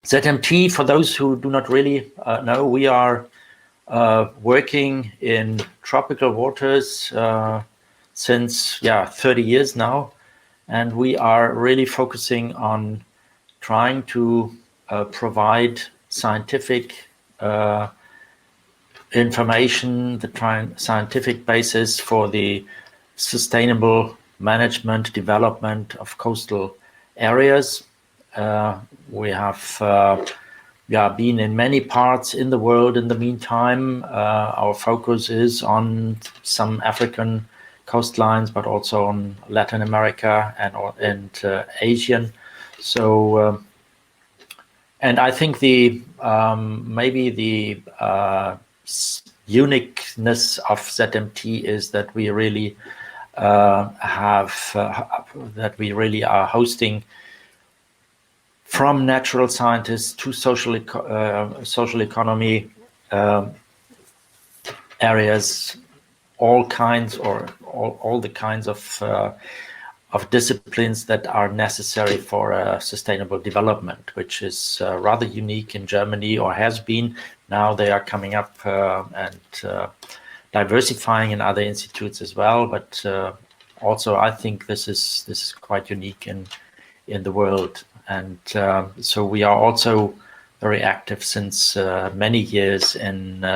ZMT, for those who do not really know, we are working in tropical waters since 30 years now, and we are really focusing on trying to provide scientific information, the scientific basis for the sustainable management, development of coastal areas. We have been in many parts in the world in the meantime. Our focus is on some African coastlines, but also on Latin America and Asian. So, and I think maybe the uniqueness of ZMT is that we really are hosting from natural scientists to social economy areas, all the kinds of disciplines that are necessary for sustainable development, which is rather unique in Germany, or has been. Now they are coming up and diversifying in other institutes as well. But also, I think this is quite unique in the world. And so we are also very active since many years in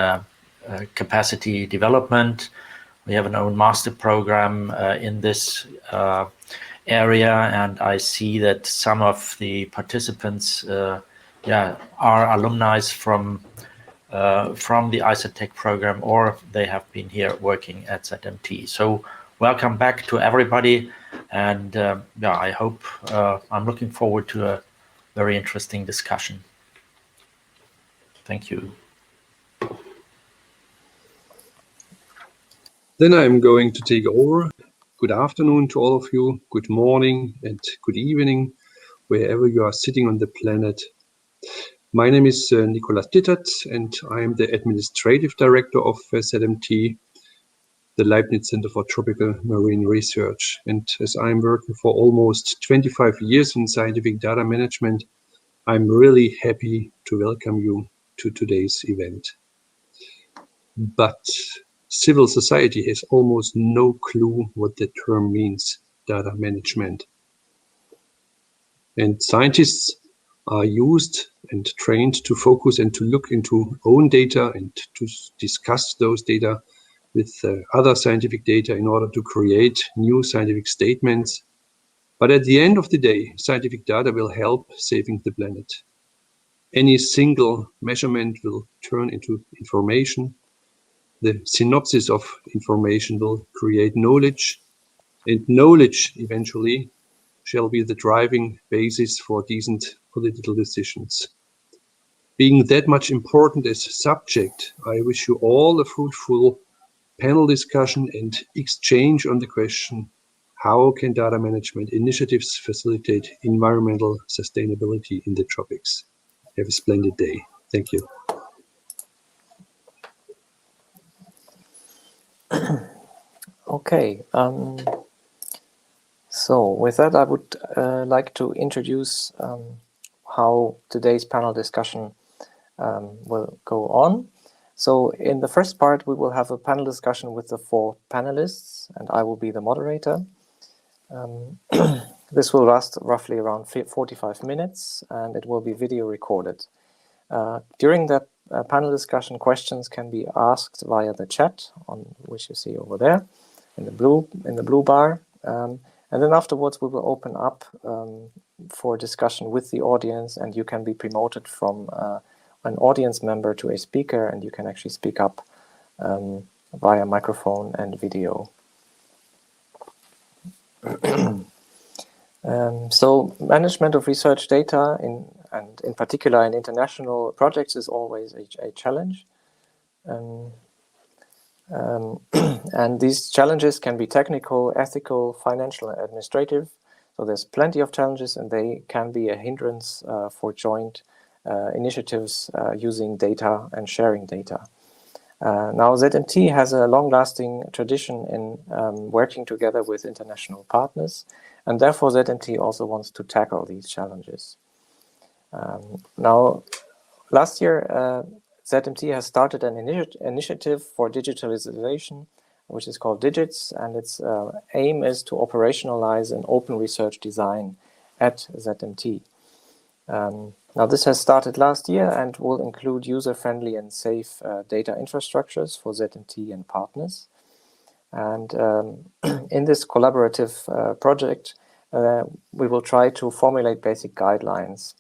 capacity development. We have an own master program in this area, and I see that some of the participants are alumni from the ISATEC program, or they have been here working at ZMT. So welcome back to everybody, and I hope I'm looking forward to a very interesting discussion. Thank you. Then I'm going to take over. Good afternoon to all of you, good morning and good evening, wherever you are sitting on the planet. My name is Nicolas Dittert, and I am the Administrative Director of ZMT, the Leibniz Centre for Tropical Marine Research. And as I'm working for almost 25 years in scientific data management, I'm really happy to welcome you to today's event. But civil society has almost no clue what the term means, data management. And scientists are used and trained to focus and to look into own data and to discuss those data with other scientific data in order to create new scientific statements. But at the end of the day, scientific data will help saving the planet. Any single measurement will turn into information. The synopsis of information will create knowledge, and knowledge eventually shall be the driving basis for decent political decisions. Being that much important as a subject, I wish you all a fruitful panel discussion and exchange on the question, how can data management initiatives facilitate environmental sustainability in the tropics? Have a splendid day. Thank you. Okay, so with that, I would like to introduce how today's panel discussion will go on. So in the first part, we will have a panel discussion with the 4 panelists, and I will be the moderator. This will last roughly around 45 minutes, and it will be video recorded. During that panel discussion, questions can be asked via the chat, on which you see over there in the blue bar, and then afterwards we will open up for discussion with the audience, and you can be promoted from an audience member to a speaker, and you can actually speak up via microphone and video. So management of research data, and in particular in international projects, is always a challenge. And these challenges can be technical, ethical, financial, and administrative. So there's plenty of challenges, and they can be a hindrance for joint initiatives using data and sharing data. Now, ZMT has a long-lasting tradition in working together with international partners, and therefore ZMT also wants to tackle these challenges. Now, last year, ZMT has started an initiative for digitalization, which is called DigiZ, and its aim is to operationalize an open research design at ZMT. Now, this has started last year and will include user-friendly and safe data infrastructures for ZMT and partners. And in this collaborative project, we will try to formulate basic guidelines.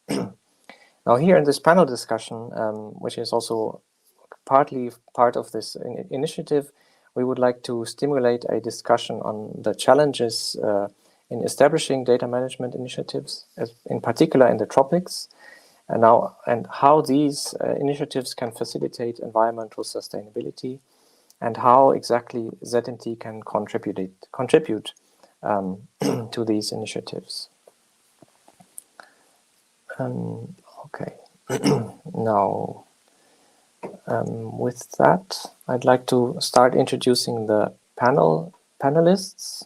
Now, here in this panel discussion, which is also partly part of this initiative, we would like to stimulate a discussion on the challenges in establishing data management initiatives, in particular in the tropics, and how these initiatives can facilitate environmental sustainability, and how exactly ZMT can contribute to these initiatives. Okay, now with that, I'd like to start introducing the panelists.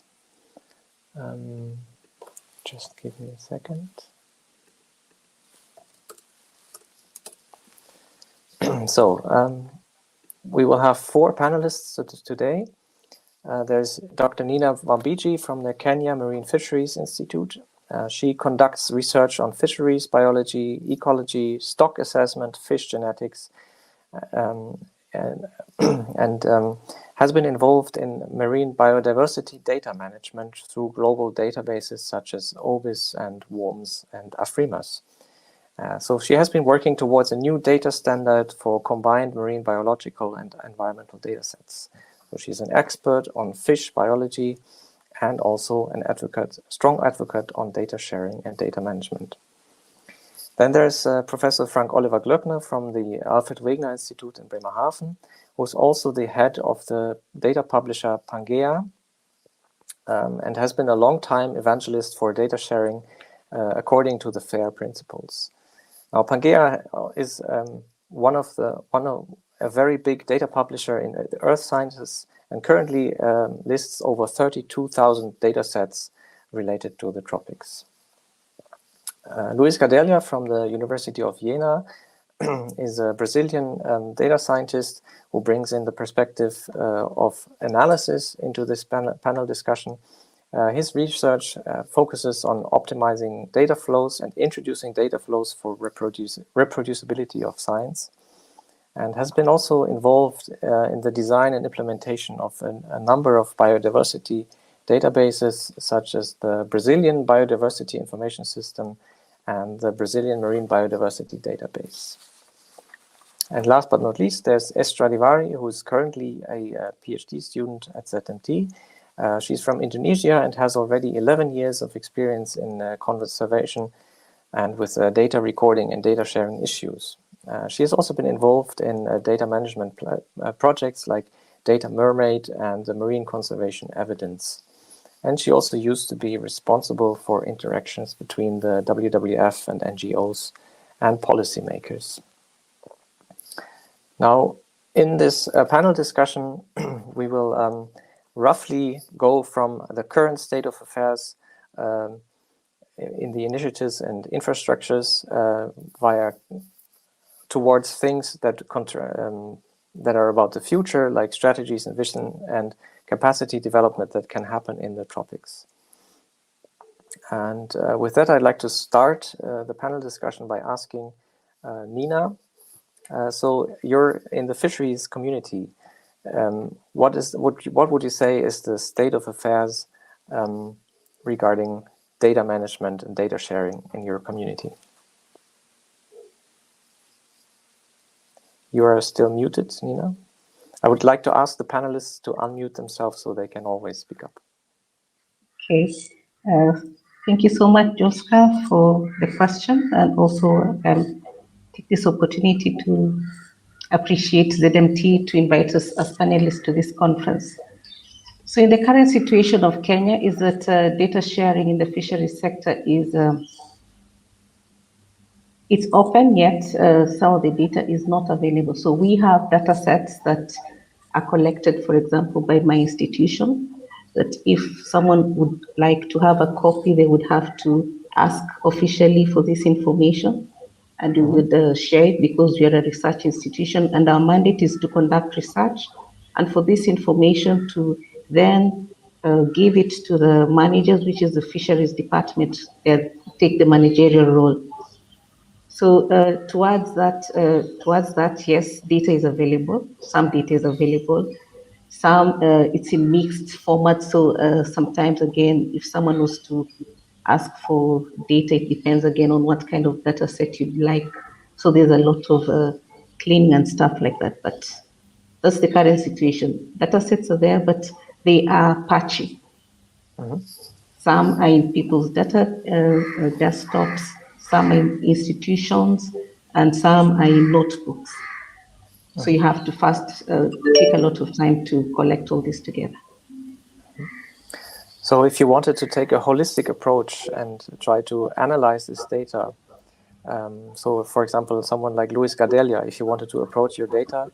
Just give me a second. So we will have 4 panelists today. There's Dr. Nina Vambiji from the Kenya Marine Fisheries Institute. She conducts research on fisheries, biology, ecology, stock assessment, fish genetics, and has been involved in marine biodiversity data management through global databases such as OBIS and WORMS and AFRIMAS. So she has been working towards a new data standard for combined marine biological and environmental data sets. So she's an expert on fish biology and also an strong advocate on data sharing and data management. Then there's Professor Frank Oliver Glöckner from the Alfred Wegener Institute in Bremerhaven, who's also the head of the data publisher Pangea, and has been a long-time evangelist for data sharing according to the FAIR principles. Now, Pangea is a very big data publisher in the earth sciences, and currently lists over 32,000 data sets related to the tropics. Luis Gadalia from the University of Jena is a Brazilian data scientist who brings in the perspective of analysis into this panel discussion. His research focuses on optimizing data flows and introducing data flows for reproducibility of science, and has been also involved in the design and implementation of a number of biodiversity databases, such as the Brazilian Biodiversity Information System and the Brazilian Marine Biodiversity Database. And last but not least, there's Estradivari, who is currently a PhD student at ZMT. She's from Indonesia and has already 11 years of experience in conservation and with data recording and data sharing issues. She has also been involved in data management projects like Data Mermaid and the Marine Conservation Evidence. And she also used to be responsible for interactions between the WWF and NGOs and policymakers. Now, in this panel discussion, we will roughly go from the current state of affairs in the initiatives and infrastructures towards things that are about the future, like strategies and vision and capacity development that can happen in the tropics. And with that, I'd like to start the panel discussion by asking Nina. So you're in the fisheries community. What would you say is the state of affairs regarding data management and data sharing in your community? You are still muted, Nina. I would like to ask the panelists to unmute themselves so they can always speak up. Okay. Thank you so much, Joska, for the question, and also take this opportunity to appreciate ZMT to invite us as panelists to this conference. So in the current situation of Kenya is that data sharing in the fisheries sector is it's open, yet some of the data is not available. So we have data sets that are collected, for example, by my institution, that if someone would like to have a copy, they would have to ask officially for this information. and we would share it because we are a research institution and our mandate is to conduct research, and for this information to then give it to the managers, which is the fisheries department, that take the managerial role. So towards that, yes, data is available. Some data is available. Some it's in mixed format. So sometimes, again, if someone was to ask for data, it depends again on what kind of data set you'd like. So there's a lot of cleaning and stuff like that. But that's the current situation. Data sets are there, but they are patchy. Some are in people's data desktops, some in institutions, and some are in notebooks. So you have to first take a lot of time to collect all this together. So if you wanted to take a holistic approach and try to analyze this data, so for example, someone like Luis Gadalia, if you wanted to approach your data,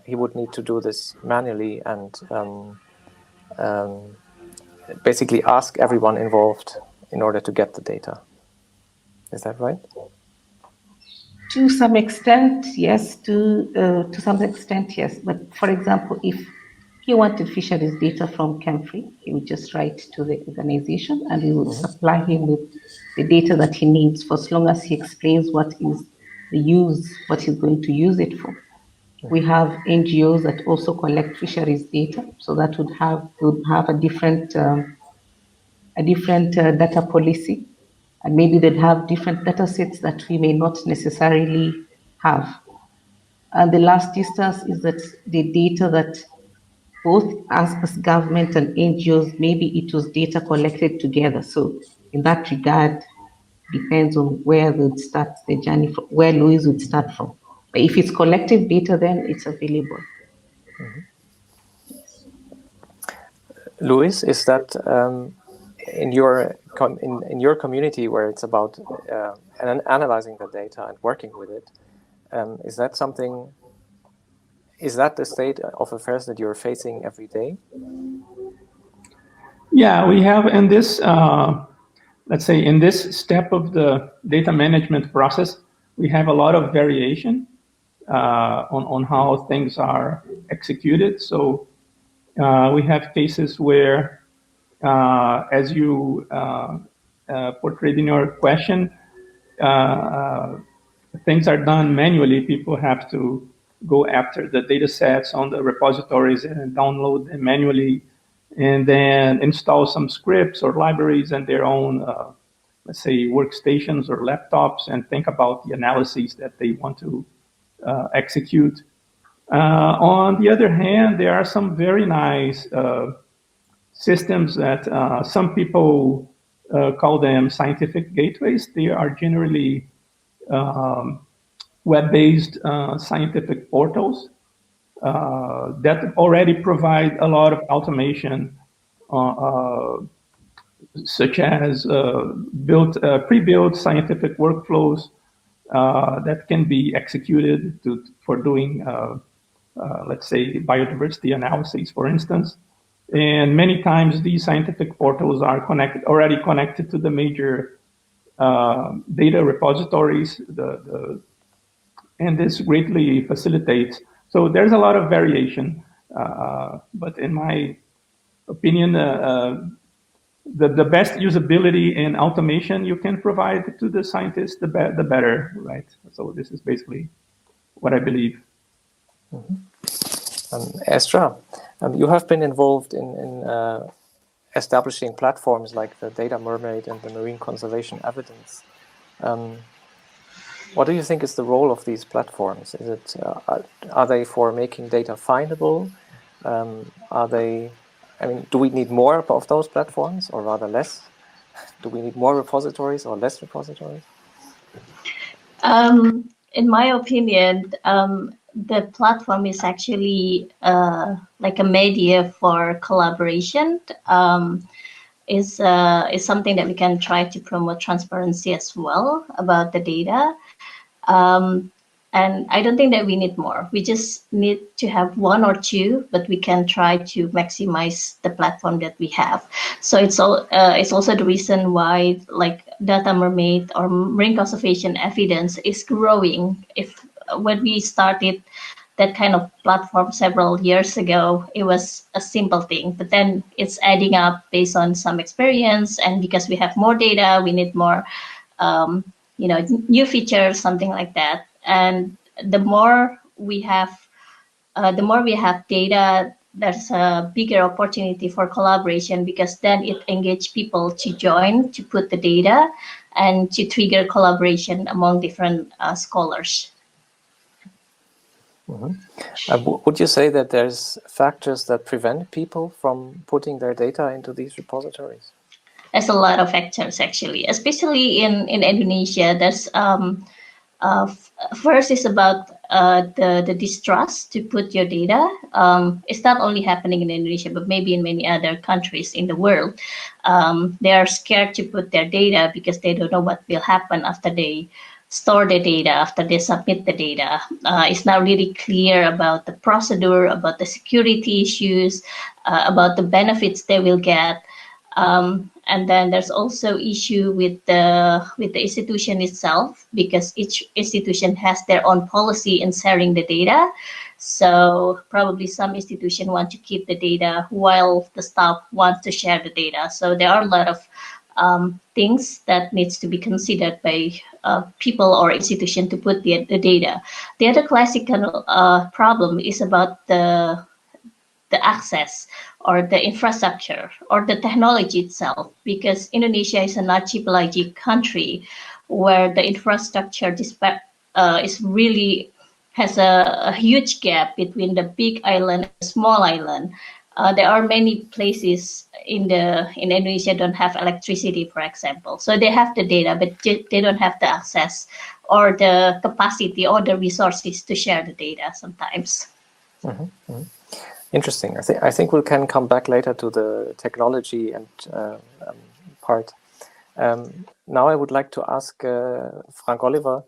he would need to do this manually and basically ask everyone involved in order to get the data. Is that right? To some extent, yes. To some extent, yes. But for example, if he wanted fisheries data from Camfrey, he would just write to the organization and we would supply him with the data that he needs for as long as he explains what is the use, what he's going to use it for. We have NGOs that also collect fisheries data, so that would have a different data policy, and maybe they'd have different data sets that we may not necessarily have. And the last instance is that the data that both us as government and NGOs, maybe it was data collected together. So in that regard, depends on where they'd start the journey from, where Luis would start from. But if it's collective data, then it's available. Yes. Luis, is that in your community where it's about analyzing the data and working with it, is that something? Is that the state of affairs that you're facing every day? Yeah, we have in this, let's say, in this step of the data management process, we have a lot of variation on how things are executed. So we have cases where, as you portrayed in your question, things are done manually. People have to go after the data sets on the repositories and download them manually, and then install some scripts or libraries and their own, let's say, workstations or laptops, and think about the analyses that they want to execute. On the other hand, there are some very nice systems that some people call them scientific gateways. They are generally web-based scientific portals that already provide a lot of automation, such as pre-built scientific workflows that can be executed for doing, let's say, biodiversity analyses, for instance. And many times these scientific portals are already connected to the major data repositories, and this greatly facilitates. So there's a lot of variation, but in my opinion, the best usability and automation you can provide to the scientists, the better, right? So this is basically what I believe. Estra, you have been involved in establishing platforms like the Data Mermaid and the Marine Conservation Evidence. What do you think is the role of these platforms? Is it are they for making data findable? Are they? I mean, do we need more of those platforms, or rather less? Do we need more repositories or less repositories? In my opinion, the platform is actually like a media for collaboration. Is something that we can try to promote transparency as well about the data. And I don't think that we need more. We just need to have one or two, but we can try to maximize the platform that we have. So it's also the reason why like data mermaid or marine conservation evidence is growing. When we started that kind of platform several years ago, it was a simple thing, but then it's adding up based on some experience, and because we have more data, we need more new features, something like that. And the more we have data, there's a bigger opportunity for collaboration, because then it engages people to join, to put the data, and to trigger collaboration among different scholars. Would you say that there's factors that prevent people from putting their data into these repositories? There's a lot of factors, actually, especially in Indonesia. There's first is about the distrust to put your data. It's not only happening in Indonesia, but maybe in many other countries in the world. They are scared to put their data because they don't know what will happen after they store the data, after they submit the data. It's not really clear about the procedure, about the security issues, about the benefits they will get. And then there's also issue with the institution itself, because each institution has their own policy in sharing the data. So probably some institution want to keep the data while the staff wants to share the data. So there are a lot of things that needs to be considered by people or institution to put the data. The other classical problem is about the access or the infrastructure or the technology itself, because Indonesia is an archipelagic country where the infrastructure is really has a huge gap between the big island and the small island. There are many places in Indonesia don't have electricity, for example. So they have the data, but they don't have the access or the capacity or the resources to share the data sometimes. Interesting. I think we can come back later to the technology and part. Now I would like to ask Frank Oliver.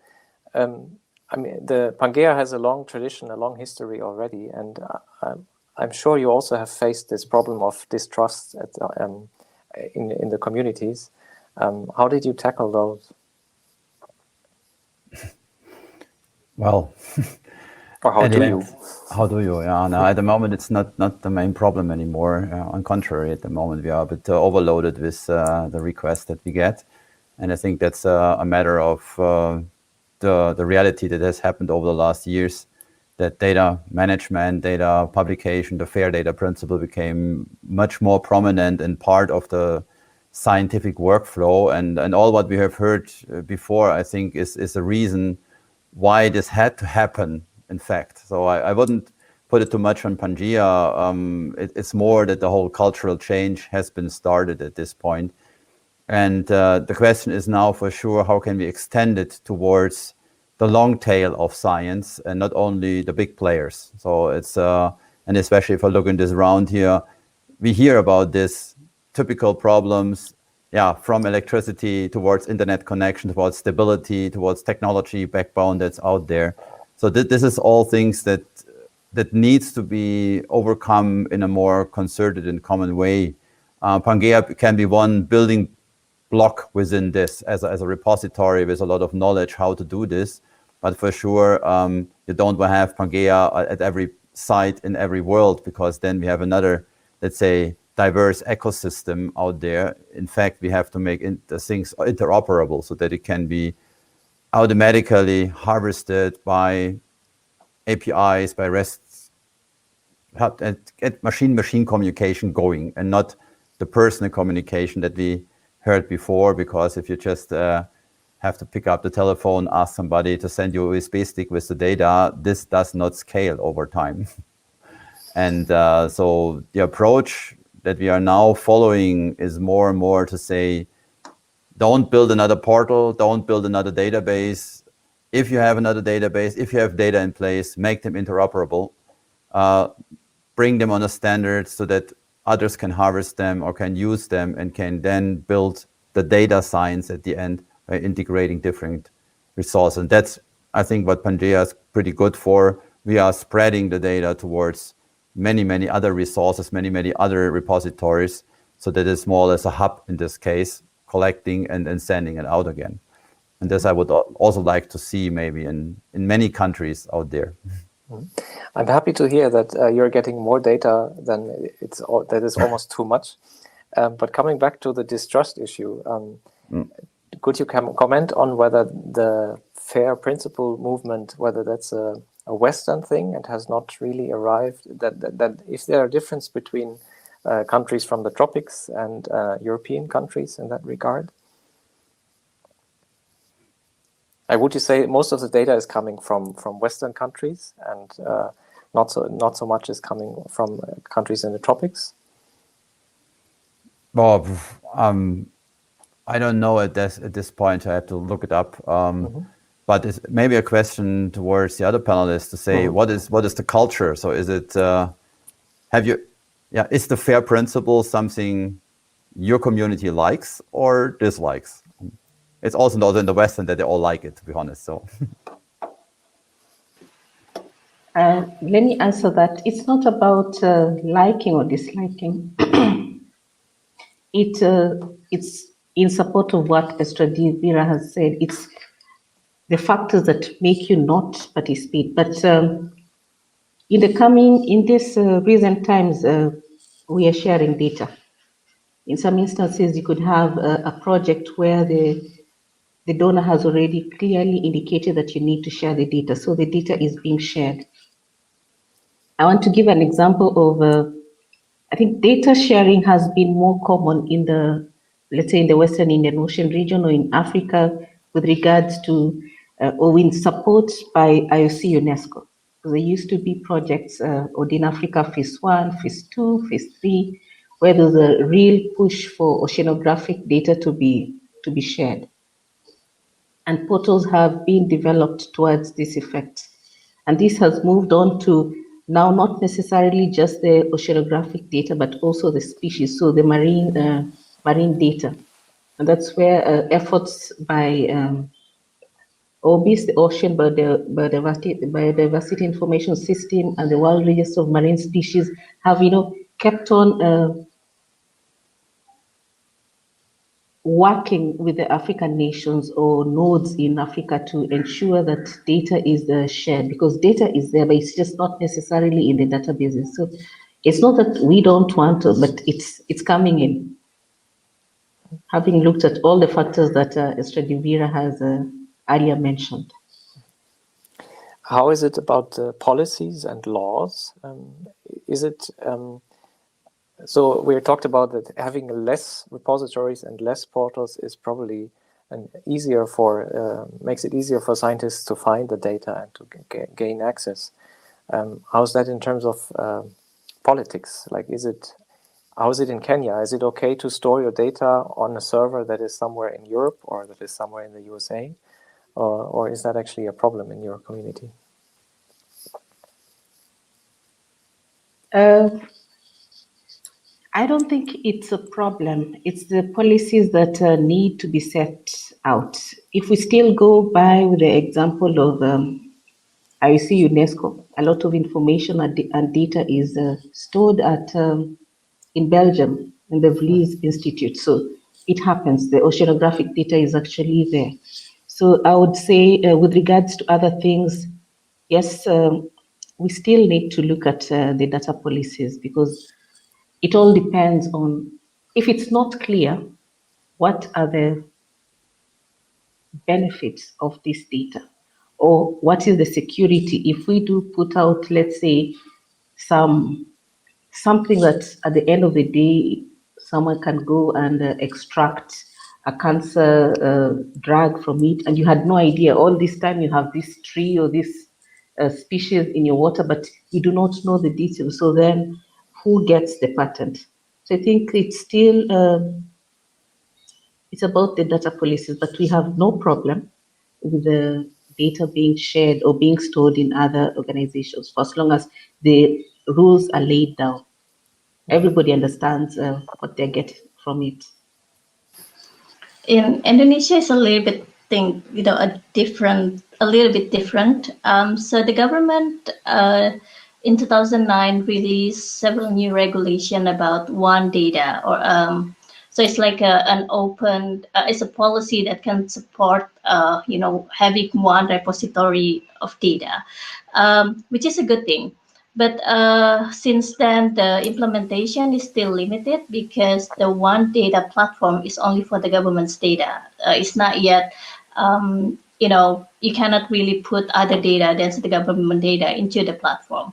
I mean, the Pangea has a long tradition, a long history already, and I'm sure you also have faced this problem of distrust in the communities. How did you tackle those? Well, or how do you? How do you? Yeah, no, at the moment it's not the main problem anymore. On contrary, at the moment we are a bit overloaded with the requests that we get, and I think that's a matter of the reality that has happened over the last years. That data management, data publication, the fair data principle became much more prominent and part of the scientific workflow, and all what we have heard before, I think, is a reason why this had to happen. In fact, so I wouldn't put it too much on Pangea. It's more that the whole cultural change has been started at this point. And the question is now for sure, how can we extend it towards the long tail of science and not only the big players? So it's, and especially if I look in this round here, we hear about this typical problems, from electricity towards internet connection, towards stability, towards technology backbone that's out there. So this is all things that needs to be overcome in a more concerted and common way. Pangea can be one building block within this as a repository with a lot of knowledge how to do this. But for sure, you don't want to have Pangea at every site in every world, because then we have another, let's say, diverse ecosystem out there. In fact, we have to make the things interoperable so that it can be automatically harvested by APIs, by REST, and get machine-machine communication going, and not the personal communication that we heard before. Because if you just have to pick up the telephone, ask somebody to send you a USB stick with the data, this does not scale over time. And so the approach that we are now following is more and more to say, don't build another portal, don't build another database. If you have another database, if you have data in place, make them interoperable, bring them on a standard so that others can harvest them or can use them and can then build the data science at the end by integrating different resources. And that's I think what Pangea is pretty good for, we are spreading the data towards many other resources, many other repositories, so that it's more or less a hub in this case, collecting and then sending it out again. And this I would also like to see maybe in many countries out there. I'm happy to hear that you're getting more data than that is almost too much. But coming back to the distrust issue, could you comment on whether the fair principle movement, whether that's a Western thing and has not really arrived, that if there are differences between countries from the tropics and European countries in that regard? Would you say most of the data is coming from Western countries and not so much is coming from countries in the tropics? Well, I don't know at this point. I have to look it up. But it's maybe a question towards the other panelists to say what is the culture? So is it is the fair principle something your community likes or dislikes? It's also not in the Western that they all like it, to be honest. So let me answer that. It's not about liking or disliking. It's in support of what Esther Vera has said. It's the factors that make you not participate. But in this recent times, we are sharing data. In some instances, you could have a project where the donor has already clearly indicated that you need to share the data. So the data is being shared. I want to give an example of, I think data sharing has been more common in let's say in the Western Indian Ocean region or in Africa with regards to, or in support by IOC UNESCO. So there used to be projects, in Africa, Phase 1, Phase 2, Phase 3, where there's a real push for oceanographic data to be shared. And portals have been developed towards this effect. And this has moved on to now not necessarily just the oceanographic data, but also the species, so the marine data. And that's where efforts by OBIS, the Ocean Biodiversity Information System, and the World Register of Marine Species have, kept on working with the African nations or nodes in Africa to ensure that data is shared, because data is there, but it's just not necessarily in the databases. So it's not that we don't want to, but it's coming in. Having looked at all the factors that Esther Vera has earlier mentioned. How is it about policies and laws? Is it so we talked about that having less repositories and less portals is probably makes it easier for scientists to find the data and to gain access. How's that in terms of politics? Like, how is it in Kenya? Is it okay to store your data on a server that is somewhere in Europe or that is somewhere in the USA? Or is that actually a problem in your community? I don't think it's a problem. It's the policies that need to be set out. If we still go by with the example of IOC UNESCO, a lot of information and data is stored in Belgium, in the Leibniz Institute. So it happens. The oceanographic data is actually there. So I would say with regards to other things, yes, we still need to look at the data policies, because it all depends on, if it's not clear, what are the benefits of this data? Or what is the security? If we do put out, let's say, something that at the end of the day, someone can go and extract a cancer drug from it, and you had no idea. All this time you have this tree or this species in your water, but you do not know the details. So then who gets the patent? So I think it's still, it's about the data policies, but we have no problem with the data being shared or being stored in other organizations, for as long as the rules are laid down. Everybody understands what they get from it. In Indonesia, it's a little bit a different a little bit different. So the government in 2009 released several new regulation about one data, or so it's like an open, it's a policy that can support, having one repository of data, which is a good thing. But since then, the implementation is still limited because the one data platform is only for the government's data. It's not yet, you cannot really put other data than the government data into the platform.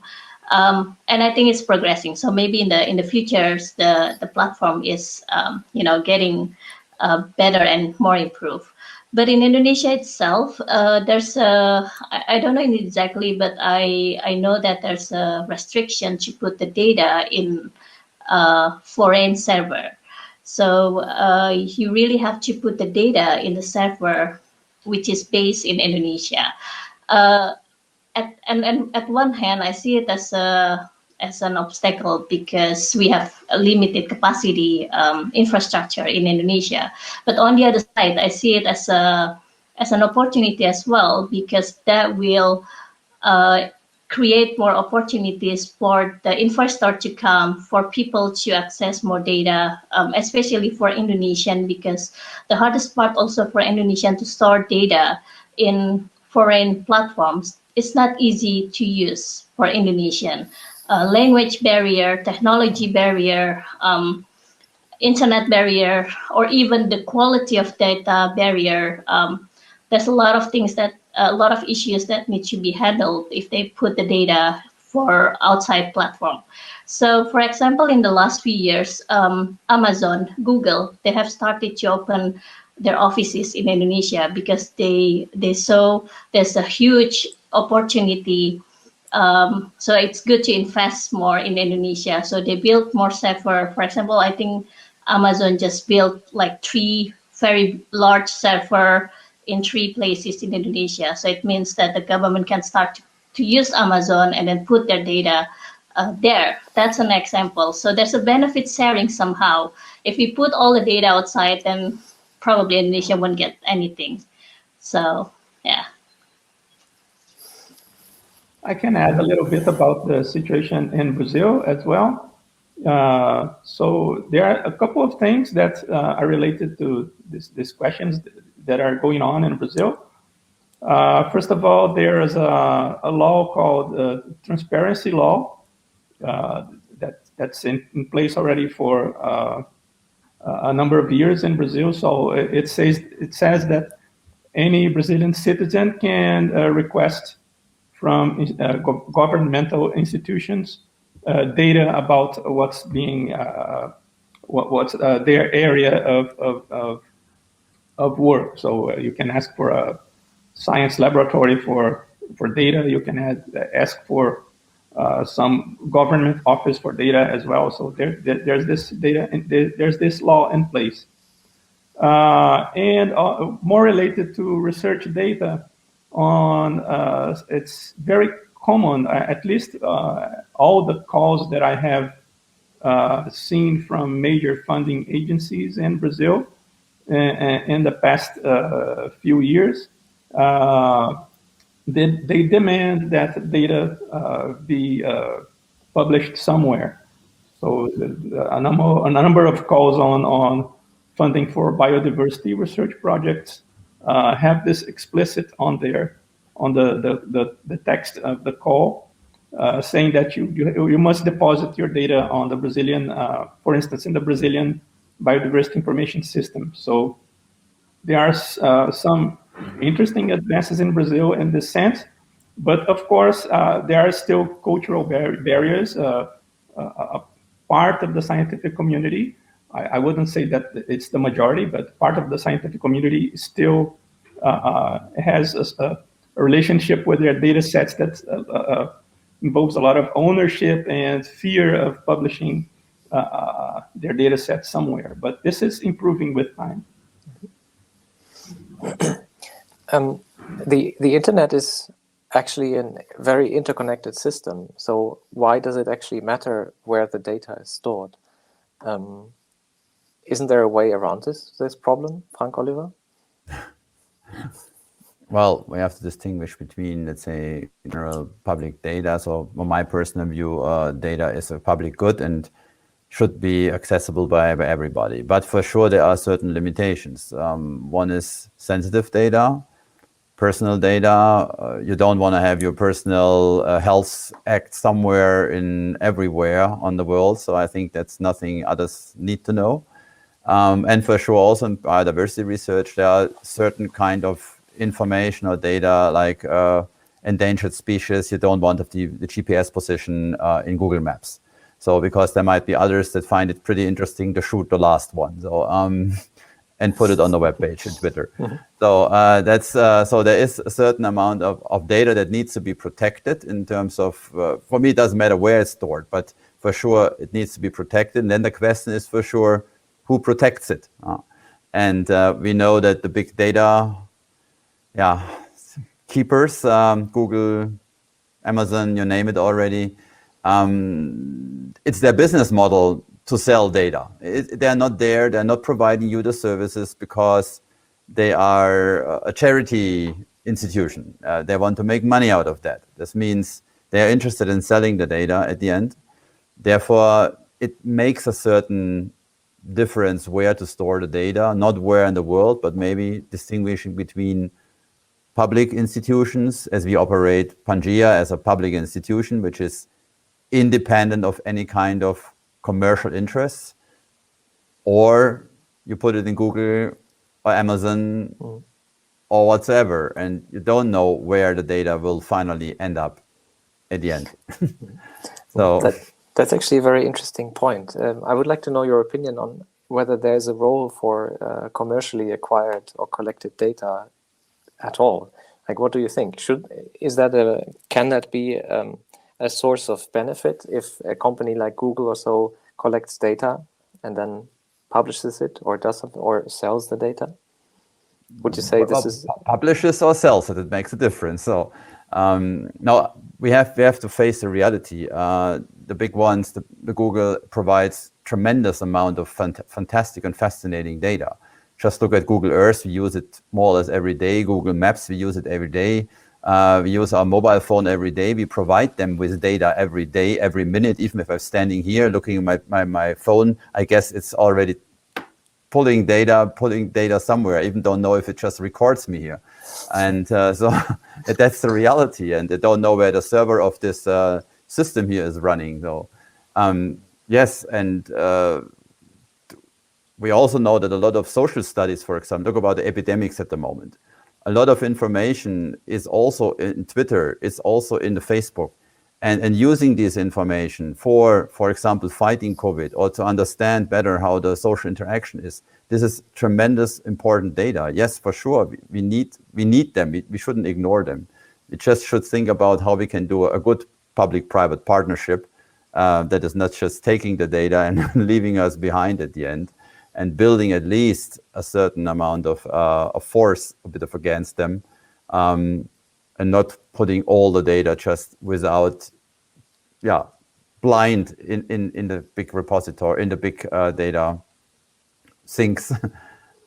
And I think it's progressing. So maybe in the future, the platform is, getting better and more improved. But in Indonesia itself, there's I don't know exactly, but I know that there's a restriction to put the data in foreign server. So you really have to put the data in the server which is based in Indonesia. At one hand, I see it as an obstacle because we have a limited capacity infrastructure in Indonesia. But on the other side, I see it as an opportunity as well, because that will create more opportunities for the infrastructure to come, for people to access more data, especially for Indonesian, because the hardest part also for Indonesian to store data in foreign platforms, it's not easy to use for Indonesian. Language barrier, technology barrier, internet barrier, or even the quality of data barrier. There's a lot of things a lot of issues that need to be handled if they put the data for outside platform. So, for example, in the last few years, Amazon, Google, they have started to open their offices in Indonesia because they saw there's a huge opportunity. So it's good to invest more in Indonesia. So they built more server. For example, I think Amazon just built like 3 very large server in 3 places in Indonesia. So it means that the government can start to use Amazon and then put their data there. That's an example. So there's a benefit sharing somehow. If we put all the data outside, then probably Indonesia won't get anything. So, yeah. I can add a little bit about the situation in Brazil as well. So there are a couple of things that are related to these questions that are going on in Brazil. First of all, there is a law called transparency law that's in place already for a number of years in Brazil. So it says that any Brazilian citizen can request from governmental institutions data about what's being what's their area of work. So you can ask for a science laboratory for data. You can ask for some government office for data as well. So there's this data, there's this law in place. And more related to research data, it's very common, at least all the calls that I have seen from major funding agencies in Brazil in the past few years, they demand that data be published somewhere. So a number of calls on funding for biodiversity research projects have this explicit on the text of the call, saying that you must deposit your data on the Brazilian, for instance, in the Brazilian biodiversity information system. So there are some interesting advances in Brazil in this sense, but of course there are still cultural barriers. Part of the scientific community, I wouldn't say that it's the majority, but part of the scientific community still has a relationship with their data sets that involves a lot of ownership and fear of publishing their data sets somewhere. But this is improving with time. The internet is actually a very interconnected system. So why does it actually matter where the data is stored? Isn't there a way around this problem, Frank Oliver? well, we have to distinguish between, let's say, general public data. So from my personal view, data is a public good and should be accessible by everybody. But for sure, there are certain limitations. One is sensitive data, personal data. You don't want to have your personal health act somewhere everywhere on the world. So I think that's nothing others need to know. And for sure, also in biodiversity research, there are certain kind of information or data like endangered species. You don't want the GPS position in Google Maps. So because there might be others that find it pretty interesting to shoot the last one. So and put it on the web page in Twitter. Mm-hmm. So that's so there is a certain amount of data that needs to be protected in terms of, for me, it doesn't matter where it's stored, but for sure it needs to be protected. And then the question is for sure, who protects it? And we know that the big data keepers, Google, Amazon, you name it already, it's their business model to sell data. They're not there, they're not providing you the services because they are a charity institution. They want to make money out of that. This means they're interested in selling the data at the end. Therefore, it makes a certain difference where to store the data, not where in the world, but maybe distinguishing between public institutions, as we operate Pangea as a public institution, which is independent of any kind of commercial interests, or you put it in Google or Amazon or whatsoever, and you don't know where the data will finally end up at the end. So that's actually a very interesting point. I would like to know your opinion on whether there's a role for commercially acquired or collected data at all. Like, what do you think? Can that be a source of benefit if a company like Google or so collects data and then publishes it or does something or sells the data? Would you say this is publishes or sells it? It makes a difference. So now we have to face the reality. The big ones, the Google provides tremendous amount of fantastic and fascinating data. Just look at Google Earth. We use it more or less every day. Google Maps, we use it every day. We use our mobile phone every day. We provide them with data every day, every minute. Even if I'm standing here looking at my phone, I guess it's already pulling data somewhere. I even don't know if it just records me here. And so that's the reality. And I don't know where the server of this system here is running. So yes, and we also know that a lot of social studies, for example, talk about the epidemics at the moment. A lot of information is also in Twitter, it's also in the Facebook. And using this information for example, fighting COVID or to understand better how the social interaction is, this is tremendous important data. Yes, for sure, we need them. We shouldn't ignore them. We just should think about how we can do a good public-private partnership that is not just taking the data and leaving us behind at the end, and building at least a certain amount of force, a bit of against them, and not putting all the data just without, blind in the big repository, in the big data sinks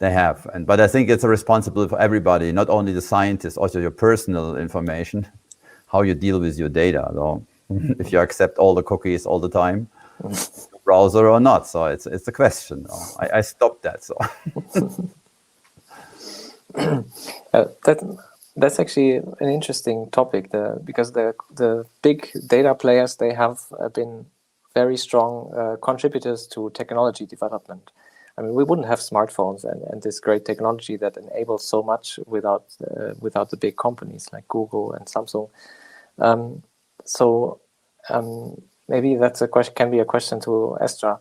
they have. But I think it's a responsibility for everybody, not only the scientists, also your personal information, how you deal with your data. So if you accept all the cookies all the time, browser or not, so it's a question. I stopped that. So that's actually an interesting topic, because the big data players, they have been very strong contributors to technology development. I mean, we wouldn't have smartphones and this great technology that enables so much without the big companies like Google and Samsung. Maybe that's a question. Can be a question to Estra.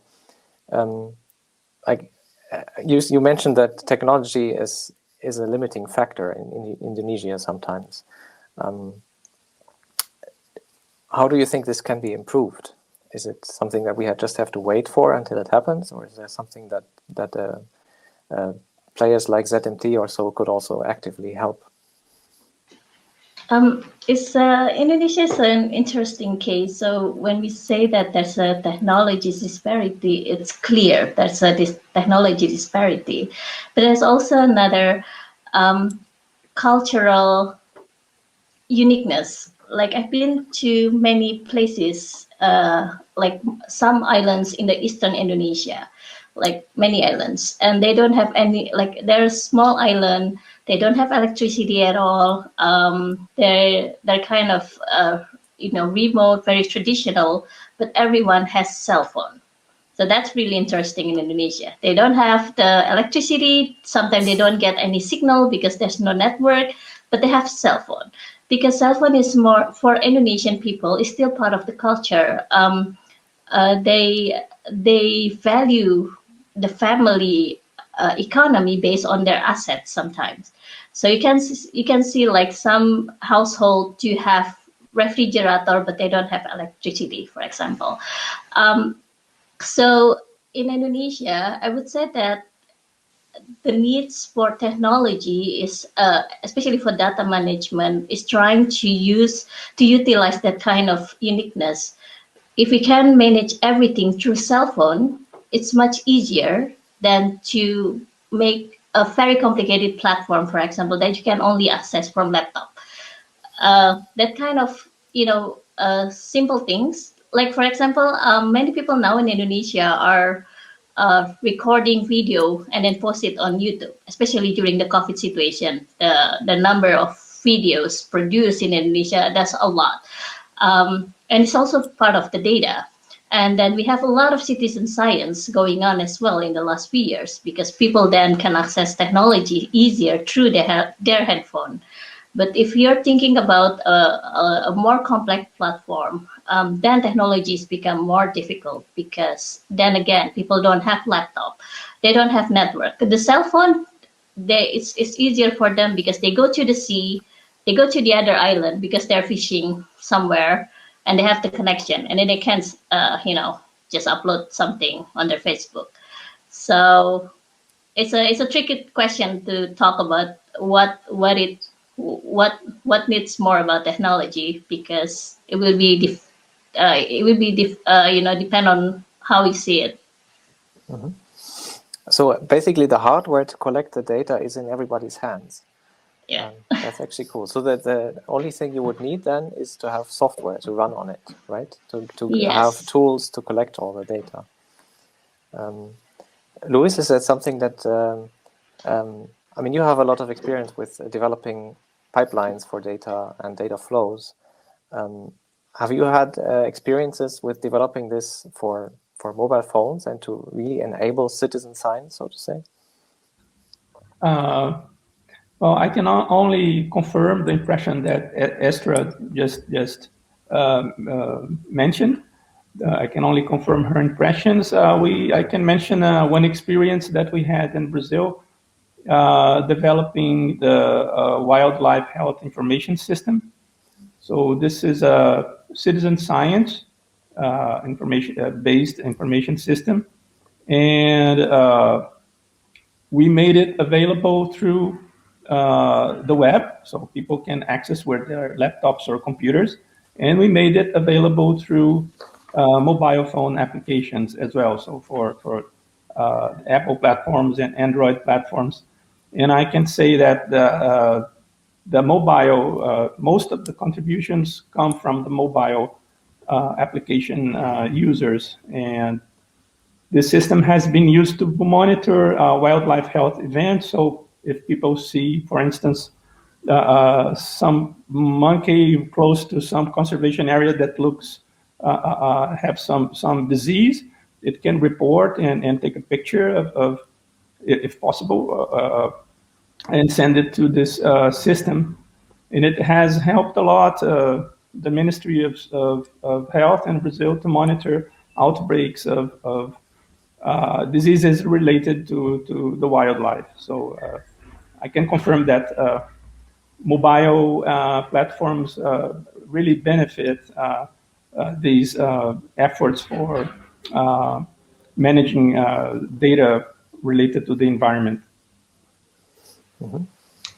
You mentioned that technology is a limiting factor in Indonesia sometimes. How do you think this can be improved? Is it something that we just have to wait for until it happens, or is there something that players like ZMT or so could also actively help? Indonesia is an interesting case. So when we say that there's a technology disparity, it's clear there's a technology disparity. But there's also another cultural uniqueness. Like I've been to many places, like some islands in the eastern Indonesia, like many islands, and they don't have any, like they're a small island. They don't have electricity at all. They're kind of remote, very traditional, but everyone has cell phone. So that's really interesting in Indonesia. They don't have the electricity. Sometimes they don't get any signal because there's no network, but they have cell phone. Because cell phone is more, for Indonesian people, is still part of the culture. They value the family economy based on their assets sometimes. So you can see like some household to have refrigerator, but they don't have electricity, for example. So in Indonesia, I would say that the needs for technology is, especially for data management, is trying to utilize that kind of uniqueness. If we can manage everything through cell phone, it's much easier than to make a very complicated platform, for example, that you can only access from laptop. That kind of, simple things. Like, for example, many people now in Indonesia are recording video and then post it on YouTube, especially during the COVID situation. The number of videos produced in Indonesia, that's a lot. And it's also part of the data. And then we have a lot of citizen science going on as well in the last few years, because people then can access technology easier through their headphone. But if you're thinking about a more complex platform, then technologies become more difficult, because then again, people don't have laptop, they don't have network. The cell phone, it's easier for them because they go to the sea, they go to the other island because they're fishing somewhere, and they have the connection, and then they can, just upload something on their Facebook. So it's a tricky question to talk about what needs more about technology, because it will be depend on how we see it. Mm-hmm. So basically, the hardware to collect the data is in everybody's hands. Yeah, that's actually cool. So that the only thing you would need then is to have software to run on it, right? To yes. have tools to collect all the data. Luis, is that something that I mean, you have a lot of experience with developing pipelines for data and data flows. Have you had experiences with developing this for mobile phones and to really enable citizen science, so to say? Well, I can only confirm the impression that Estra just mentioned. I can only confirm her impressions. I can mention one experience that we had in Brazil, developing the wildlife health information system. So this is a citizen science based information system, and we made it available through the web, so people can access with their laptops or computers, and we made it available through mobile phone applications as well, so for Apple platforms and Android platforms. And I can say that the mobile, most of the contributions come from the mobile application users, and this system has been used to monitor wildlife health events. So if people see, for instance, some monkey close to some conservation area that looks have some disease, it can report and take a picture of if possible, and send it to this system. And it has helped a lot the Ministry of Health in Brazil to monitor outbreaks of diseases related to the wildlife. So I can confirm that mobile platforms really benefit these efforts for managing data related to the environment. Mm-hmm.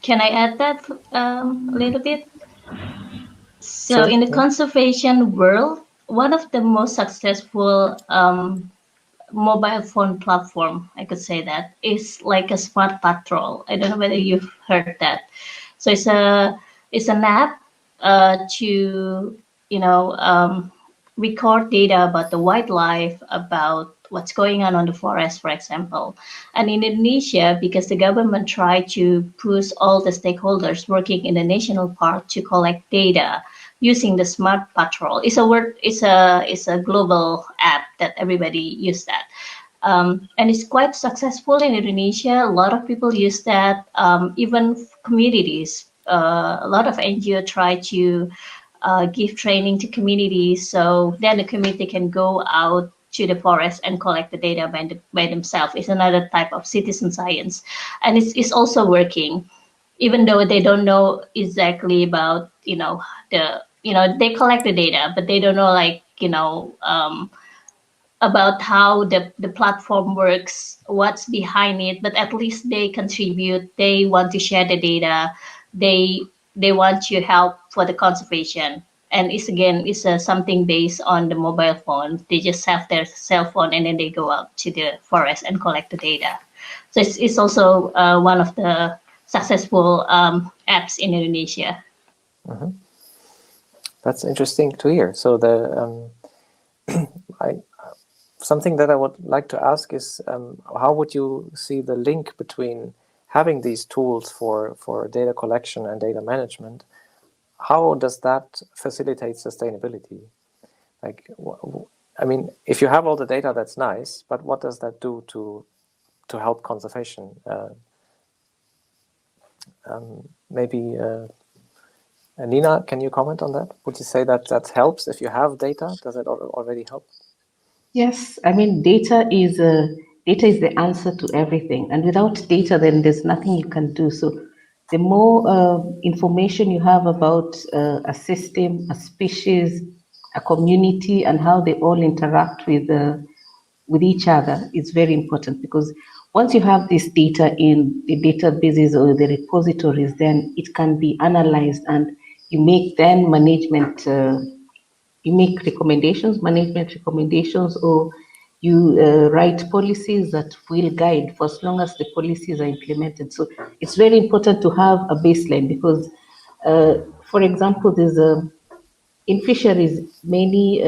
Can I add that a little bit? So sure, in the conservation world, one of the most successful mobile phone platform, I could say that, is like a smart patrol. I don't know whether you've heard that. So it's an app to record data about the wildlife, about what's going on the forest, for example. And in Indonesia, because the government tried to push all the stakeholders working in the national park to collect data using the Smart Patrol. It's a global app that everybody use that. And it's quite successful in Indonesia. A lot of people use that, even communities. A lot of NGO try to give training to communities, so then the community can go out to the forest and collect the data by themselves. It's another type of citizen science, and it's also working, even though they don't know exactly about they collect the data, but they don't know about how the platform works, what's behind it. But at least they contribute. They want to share the data. They want to help for the conservation. And it's something based on the mobile phone. They just have their cell phone and then they go out to the forest and collect the data. So it's also one of the successful apps in Indonesia. Mm-hmm. That's interesting to hear. So something that I would like to ask is, how would you see the link between having these tools for data collection and data management? How does that facilitate sustainability? Like, I mean, if you have all the data, that's nice, but what does that do to help conservation? Maybe Nina, can you comment on that? Would you say that helps if you have data? Does it already help? Yes, I mean, data is the answer to everything, and without data, then there's nothing you can do. So the more information you have about a system, a species, a community, and how they all interact with each other is very important, because once you have this data in the databases or the repositories, then it can be analyzed, and you make then management management recommendations, or you write policies that will guide for as long as the policies are implemented. So it's very important to have a baseline, because, for example, there's in fisheries, many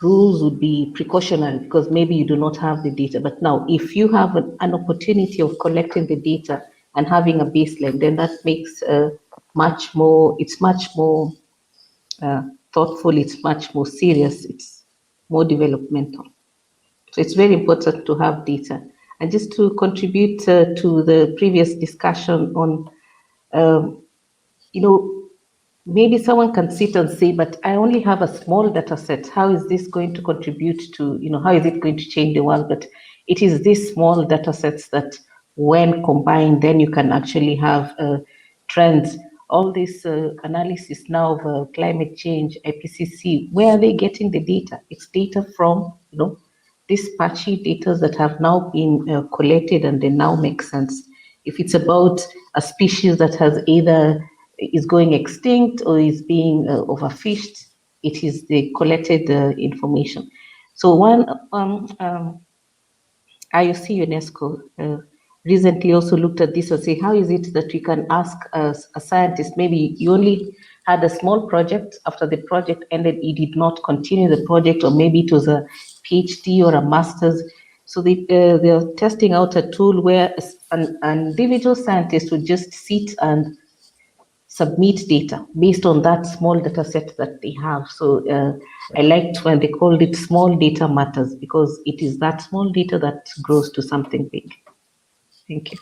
rules would be precautionary because maybe you do not have the data. But now, if you have an opportunity of collecting the data and having a baseline, then that makes much more thoughtful, it's much more serious, it's more developmental. So it's very important to have data. And just to contribute to the previous discussion on, maybe someone can sit and say, but I only have a small data set. How is this going to contribute to, how is it going to change the world? But it is these small data sets that when combined, then you can actually have trends. All this analysis now of climate change, IPCC, where are they getting the data? It's data from, these patchy data that have now been collected, and they now make sense. If it's about a species that has either is going extinct or is being overfished, it is the collected information. So one IOC UNESCO recently also looked at this and say, how is it that we can ask a scientist, maybe you only had a small project, after the project ended, you did not continue the project, or maybe it was a PhD or a master's. So they're testing out a tool where an individual scientist would just sit and submit data based on that small data set that they have. So I liked when they called it small data matters, because it is that small data that grows to something big. Thank you.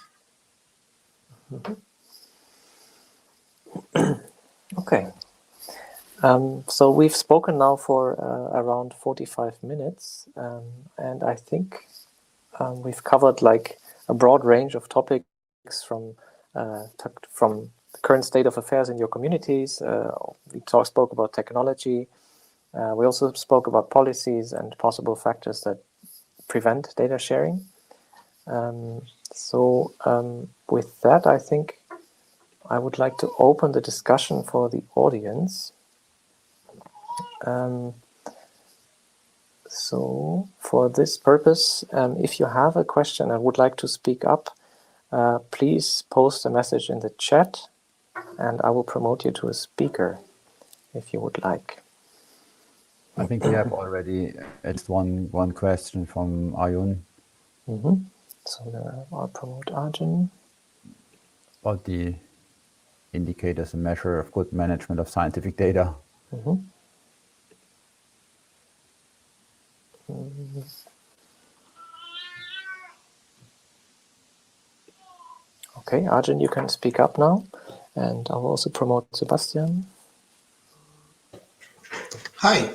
Okay. So we've spoken now for around 45 minutes, and I think we've covered like a broad range of topics from the current state of affairs in your communities. We spoke about technology. We also spoke about policies and possible factors that prevent data sharing. So with that, I think I would like to open the discussion for the audience. So for this purpose, if you have a question and would like to speak up, please post a message in the chat, and I will promote you to a speaker if you would like. I think we have already at least one question from Ayun. So I'll promote Arjun. About the indicators and measure of good management of scientific data. Okay, Arjun, you can speak up now, and I'll also promote Sebastian. Hi,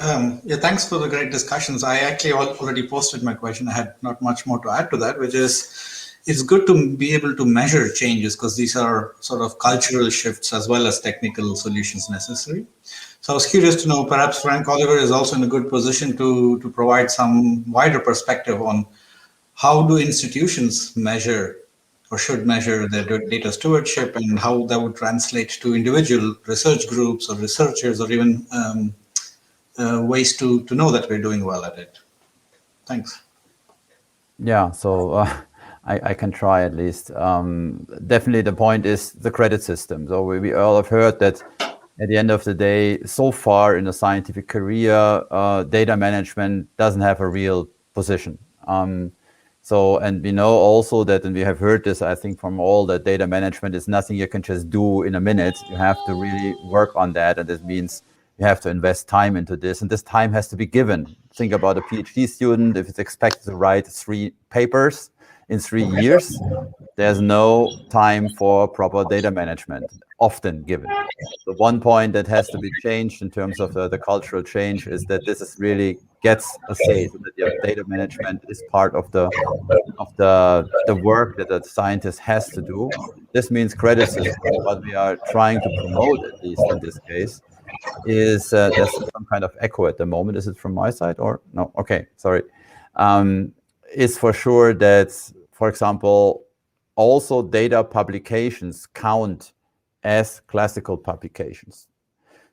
yeah, thanks for the great discussions. I actually already posted my question. I had not much more to add to that, which is, it's good to be able to measure changes because these are sort of cultural shifts as well as technical solutions necessary. So I was curious to know, perhaps Frank Oliver is also in a good position to provide some wider perspective on how do institutions measure or should measure their data stewardship and how that would translate to individual research groups or researchers or even ways to know that we're doing well at it. Thanks. Yeah, so I can try at least. Definitely the point is the credit system. So we all have heard that at the end of the day, so far in the scientific career, data management doesn't have a real position. And we know also that, and we have heard this, I think, from all, that data management is nothing you can just do in a minute. You have to really work on that, and this means you have to invest time into this, and this time has to be given. Think about a PhD student. If it's expected to write 3 papers in 3 years, there's no time for proper data management, often given. The one point that has to be changed in terms of the cultural change is that this is really gets a say, so that the data management is part of the work that the scientist has to do. This means credit system. What we are trying to promote, at least in this case, is there's some kind of echo at the moment. Is it from my side or no? Okay, sorry. Is for sure that, for example, also data publications count as classical publications.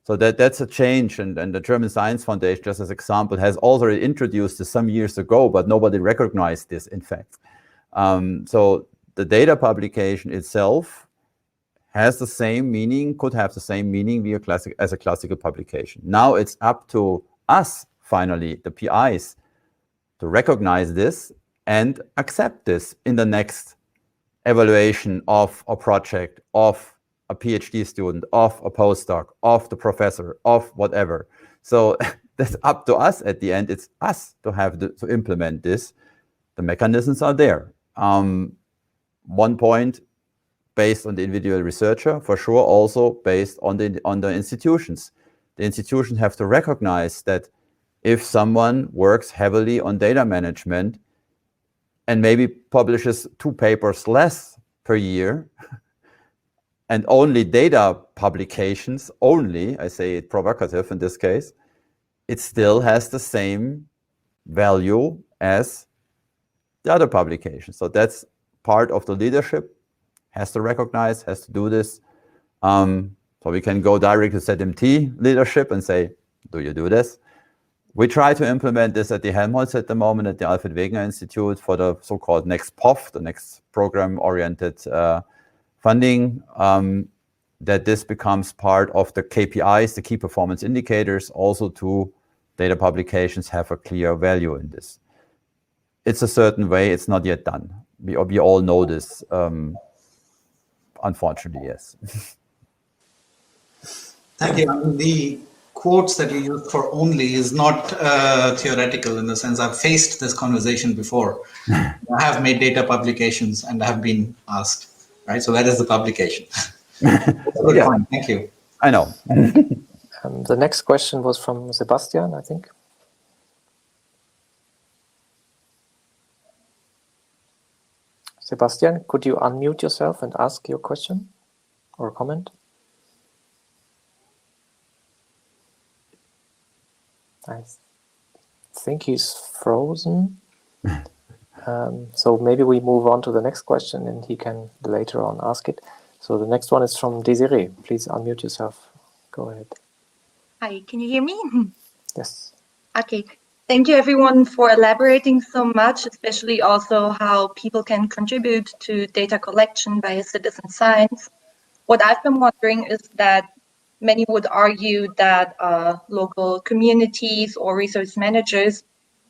So that's a change, and the German Science Foundation, just as example, has already introduced this some years ago, but nobody recognized this, in fact. So the data publication itself has the same meaning, could have the same meaning as a classical publication. Now it's up to us, finally, the PIs, to recognize this and accept this in the next evaluation of a project, of a PhD student, of a postdoc, of the professor, of whatever. So that's up to us at the end. It's us to have to implement this. The mechanisms are there. One point based on the individual researcher, for sure, also based on the institutions. The institutions have to recognize that if someone works heavily on data management and maybe publishes 2 papers less per year, and only data publications, only, I say it provocative in this case, it still has the same value as the other publications. So that's part of the leadership, has to recognize, has to do this. So we can go direct to ZMT leadership and say, do you do this? We try to implement this at the Helmholtz at the moment, at the Alfred Wegener Institute, for the so-called next POF, the next program-oriented funding, that this becomes part of the KPIs, the key performance indicators, also to data publications have a clear value in this. It's a certain way, it's not yet done. We all know this, unfortunately, yes. Thank you. The quotes that you used for only is not theoretical, in the sense I've faced this conversation before. I have made data publications and have been asked, right? So that is the publication. That's a good point. Thank you. I know. The next question was from Sebastian, I think. Sebastian, could you unmute yourself and ask your question or comment? I think he's frozen. So maybe we move on to the next question and he can later on ask it. So the next one is from Desiree. Please unmute yourself. Go ahead. Hi, can you hear me? Yes. Okay. Thank you everyone for elaborating so much, especially also how people can contribute to data collection via citizen science. what I've been wondering is that many would argue that local communities or resource managers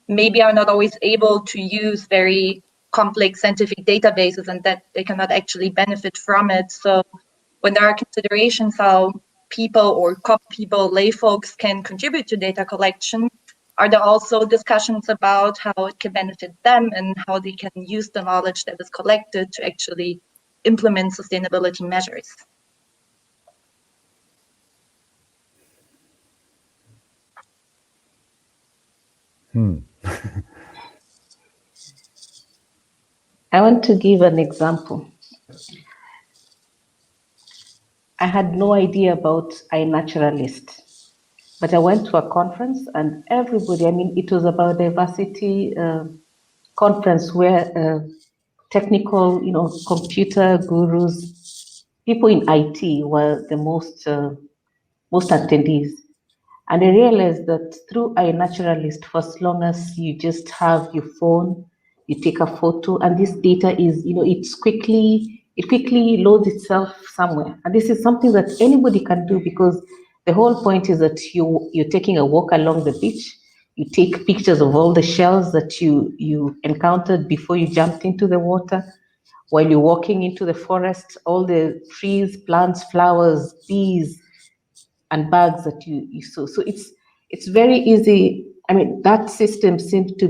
maybe are not always able to use very complex scientific databases and that they cannot actually benefit from it. So when there are considerations how people or people, lay folks can contribute to data collection, are there also discussions about how it can benefit them and how they can use the knowledge that is collected to actually implement sustainability measures? I want to give an example. I had no idea about iNaturalist, but I went to a conference and everybody, I mean, it was about diversity conference where technical, computer gurus, people in IT were the most attendees. And I realized that through iNaturalist, for as long as you just have your phone, you take a photo, and this data is, it quickly loads itself somewhere. And this is something that anybody can do, because the whole point is that you're taking a walk along the beach, you take pictures of all the shells that you encountered before you jumped into the water. While you're walking into the forest, all the trees, plants, flowers, bees, and bugs that you saw. So it's very easy. I mean, that system seems to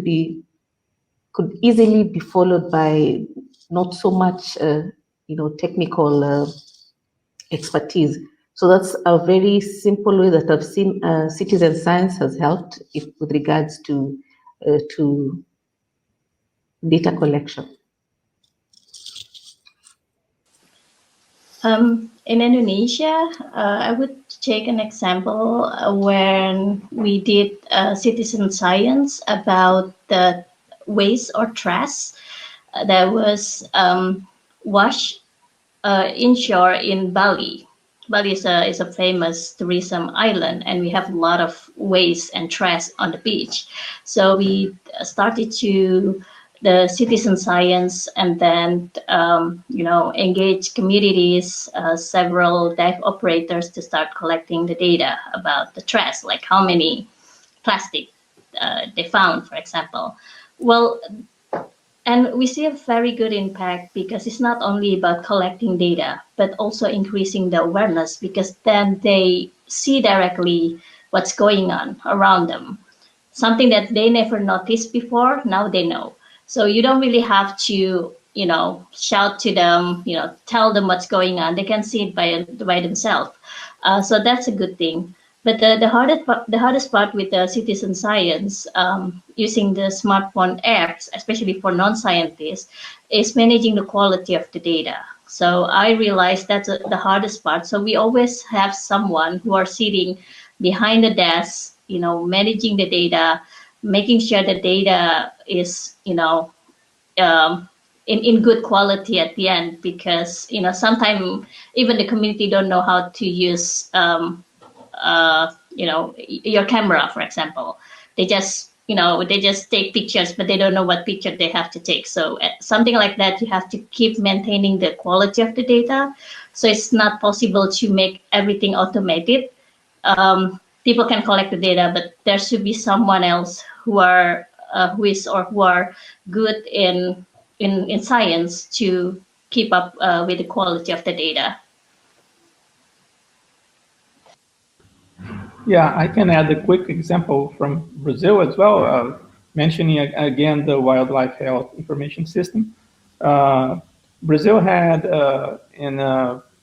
could easily be followed by not so much, technical expertise. So that's a very simple way that I've seen citizen science has helped with regards to data collection. In Indonesia, I would take an example when we did citizen science about the waste or trash that was washed inshore in Bali. Bali is a famous tourism island, and we have a lot of waste and trash on the beach. So we started to the citizen science, and then engage communities, several dive operators to start collecting the data about the trash, like how many plastic they found, for example. Well, and we see a very good impact because it's not only about collecting data, but also increasing the awareness, because then they see directly what's going on around them. Something that they never noticed before, now they know. So you don't really have to, shout to them, tell them what's going on. They can see it by themselves. So that's a good thing. But the hardest part with the citizen science, using the smartphone apps, especially for non-scientists, is managing the quality of the data. So I realized that's the hardest part. So we always have someone who are sitting behind the desk, managing the data, making sure the data is, in good quality at the end, because, sometimes even the community don't know how to use, your camera, for example. They just take pictures, but they don't know what picture they have to take. So something like that, you have to keep maintaining the quality of the data. So it's not possible to make everything automated. People can collect the data, but there should be someone else who are good in science to keep up with the quality of the data. Yeah, I can add a quick example from Brazil as well, mentioning again the wildlife health information system. Brazil had in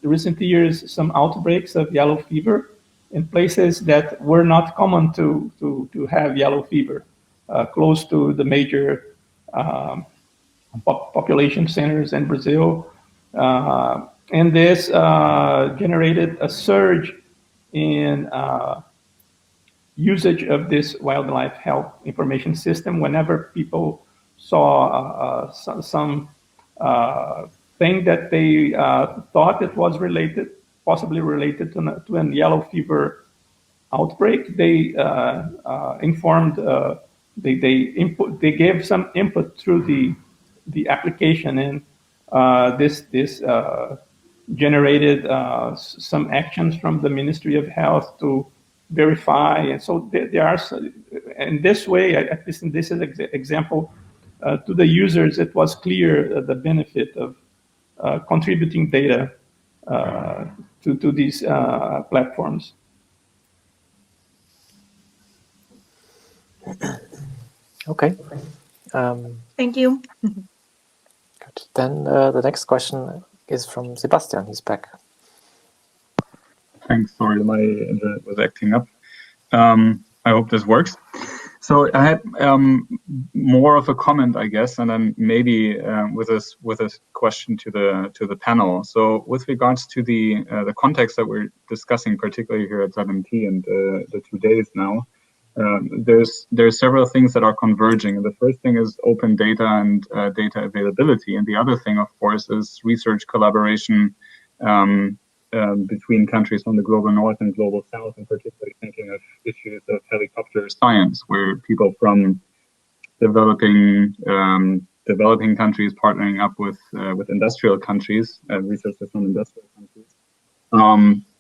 recent years some outbreaks of yellow fever in places that were not common to have yellow fever, close to the major population centers in Brazil. And this generated a surge in usage of this wildlife health information system whenever people saw some thing that they thought it was possibly related to a yellow fever outbreak. They informed, they gave some input through the application, and this generated some actions from the Ministry of Health to verify. And so there are, in this way, at least in this example, to the users, it was clear the benefit of contributing data to these platforms. Okay. Thank you. Good. Then the next question is from Sebastian. He's back. Thanks. Sorry, my internet was acting up. I hope this works. So I had more of a comment, I guess, and then maybe with a question to the panel. So with regards to the context that we're discussing, particularly here at ZMT and the 2 days now, there's several things that are converging. The first thing is open data and data availability, and the other thing, of course, is research collaboration between countries from the global north and global south, and particularly thinking of issues of helicopter science, where people from developing countries partnering up with industrial countries, researchers from industrial countries.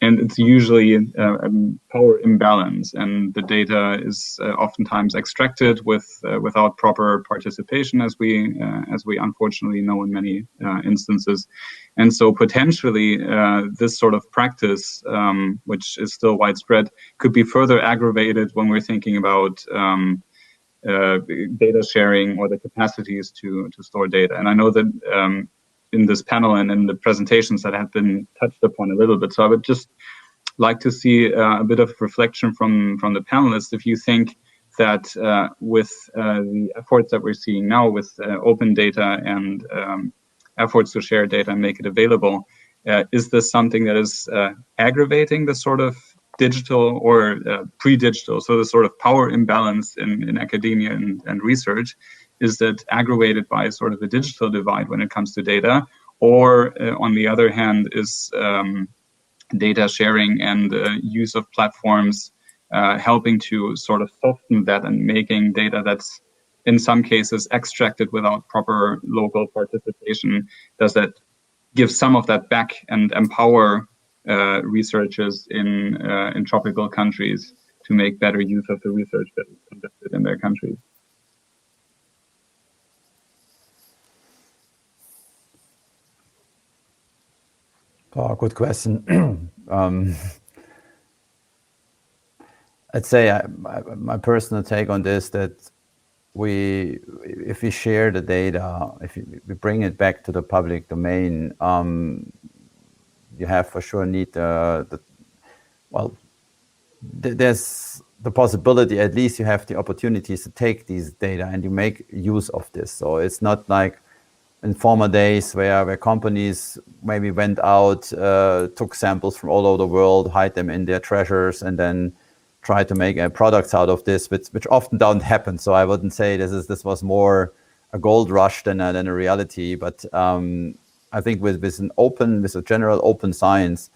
And it's usually a power imbalance, and the data is oftentimes extracted without proper participation, as we unfortunately know in many instances. And so potentially this sort of practice, which is still widespread, could be further aggravated when we're thinking about data sharing or the capacities to store data. And I know that in this panel and in the presentations that have been touched upon a little bit. So I would just like to see a bit of reflection from the panelists. If you think that with the efforts that we're seeing now with open data and efforts to share data and make it available, is this something that is aggravating the sort of digital or pre-digital, so the sort of power imbalance in academia and research? Is that aggravated by sort of a digital divide when it comes to data? Or on the other hand, is data sharing and use of platforms helping to sort of soften that and making data that's in some cases extracted without proper local participation? Does that give some of that back and empower researchers in tropical countries to make better use of the research that is conducted in their countries? Oh, good question. I'd say my personal take on this, that if we share the data, if we bring it back to the public domain, you have for sure need there's the possibility, at least you have the opportunities to take these data and you make use of this. So it's not like in former days where companies maybe went out, took samples from all over the world, hide them in their treasures, and then try to make products out of this, which often don't happen. So I wouldn't say this was more a gold rush than a reality. But I think with a general open science,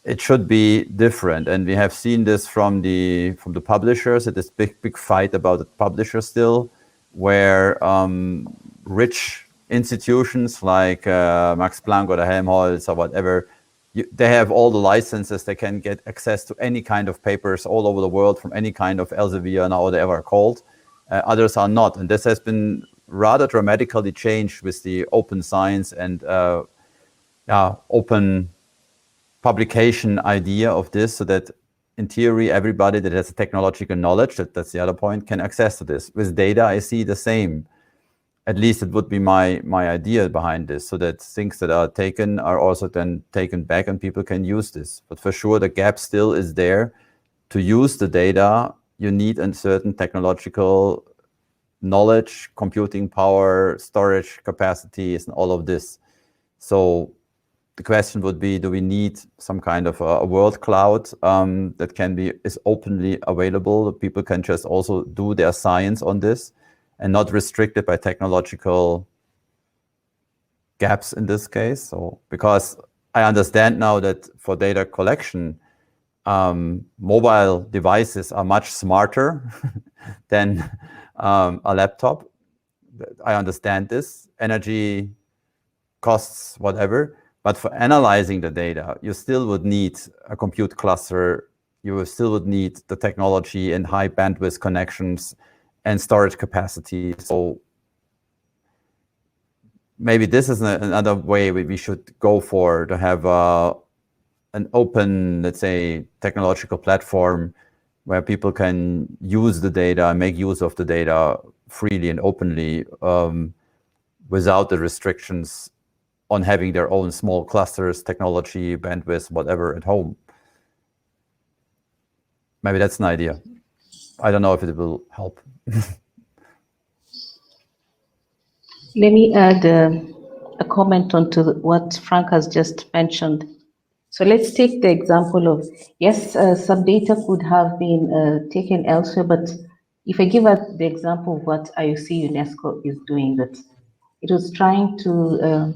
it should be different. And we have seen this from the publishers. It is big fight about the publishers still, where rich institutions like Max Planck or the Helmholtz or whatever, they have all the licenses. They can get access to any kind of papers all over the world from any kind of Elsevier now or whatever called. Others are not. And this has been rather dramatically changed with the open science and open publication idea of this, so that in theory, everybody that has a technological knowledge, that's the other point, can access to this. With data, I see the same. At least it would be my idea behind this, so that things that are taken are also then taken back and people can use this. But for sure, the gap still is there. To use the data, you need a certain technological knowledge, computing power, storage capacities, and all of this. So the question would be, do we need some kind of a world cloud that is openly available? People can just also do their science on this and not restricted by technological gaps in this case. So, because I understand now that for data collection, mobile devices are much smarter than a laptop. I understand this. Energy costs, whatever. But for analyzing the data, you still would need a compute cluster. You still would need the technology and high bandwidth connections and storage capacity. So maybe this is another way we should go for, to have an open, let's say, technological platform where people can use the data and make use of the data freely and openly, without the restrictions on having their own small clusters, technology, bandwidth, whatever at home. Maybe that's an idea. I don't know if it will help. Let me add a comment onto what Frank has just mentioned. So let's take the example of, yes, some data could have been taken elsewhere, but if I give the example of what IOC UNESCO is doing, that it was trying to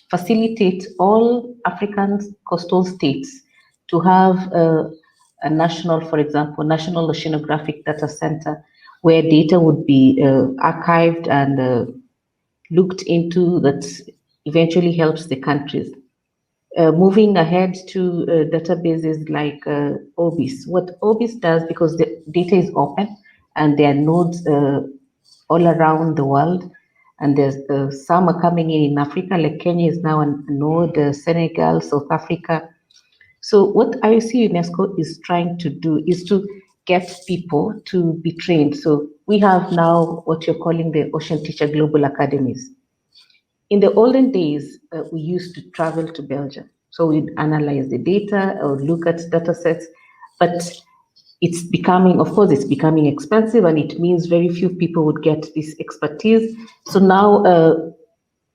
facilitate all African coastal states to have a national, for example, National Oceanographic Data Center, where data would be archived and looked into, that eventually helps the countries. Moving ahead to databases like OBIS. What OBIS does, because the data is open and there are nodes all around the world, and there's some are coming in Africa, like Kenya is now a node, Senegal, South Africa. So what IOC UNESCO is trying to do is to get people to be trained. So we have now what you're calling the Ocean Teacher Global Academies. In the olden days, we used to travel to Belgium. So we'd analyze the data or look at data sets, but it's becoming, of course, it's becoming expensive, and it means very few people would get this expertise. So now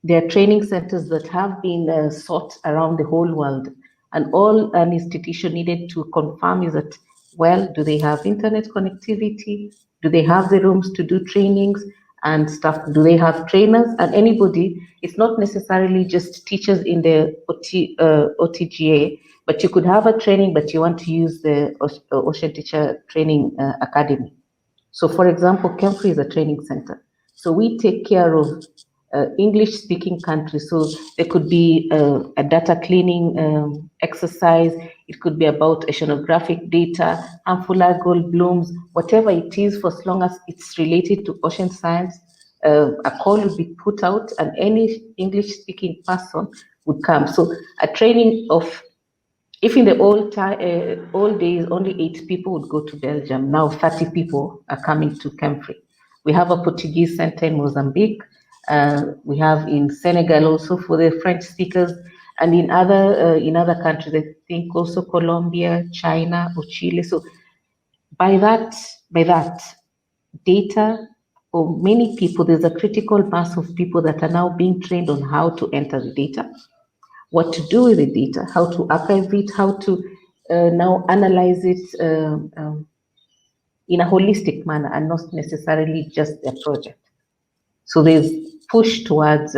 there are training centers that have been sought around the whole world, and all an institution needed to confirm is that, well, do they have internet connectivity? Do they have the rooms to do trainings and stuff? Do they have trainers? And anybody, it's not necessarily just teachers in the OTGA, but you could have a training, but you want to use the Ocean Teacher Training Academy. So for example, Kemfri is a training center. So we take care of English-speaking countries. So there could be a data cleaning exercise. It could be about oceanographic data, ampulla, gold blooms, whatever it is, for as long as it's related to ocean science. A call would be put out, and any English-speaking person would come. So a training of, if in the old days only 8 people would go to Belgium, now 30 people are coming to Kemfri. We have a Portuguese center in Mozambique. We have in Senegal also for the French speakers, and in other countries, I think also Colombia, China, or Chile. So by that data, for many people, there's a critical mass of people that are now being trained on how to enter the data, what to do with the data, how to archive it, how to now analyze it in a holistic manner, and not necessarily just their project. So there's push towards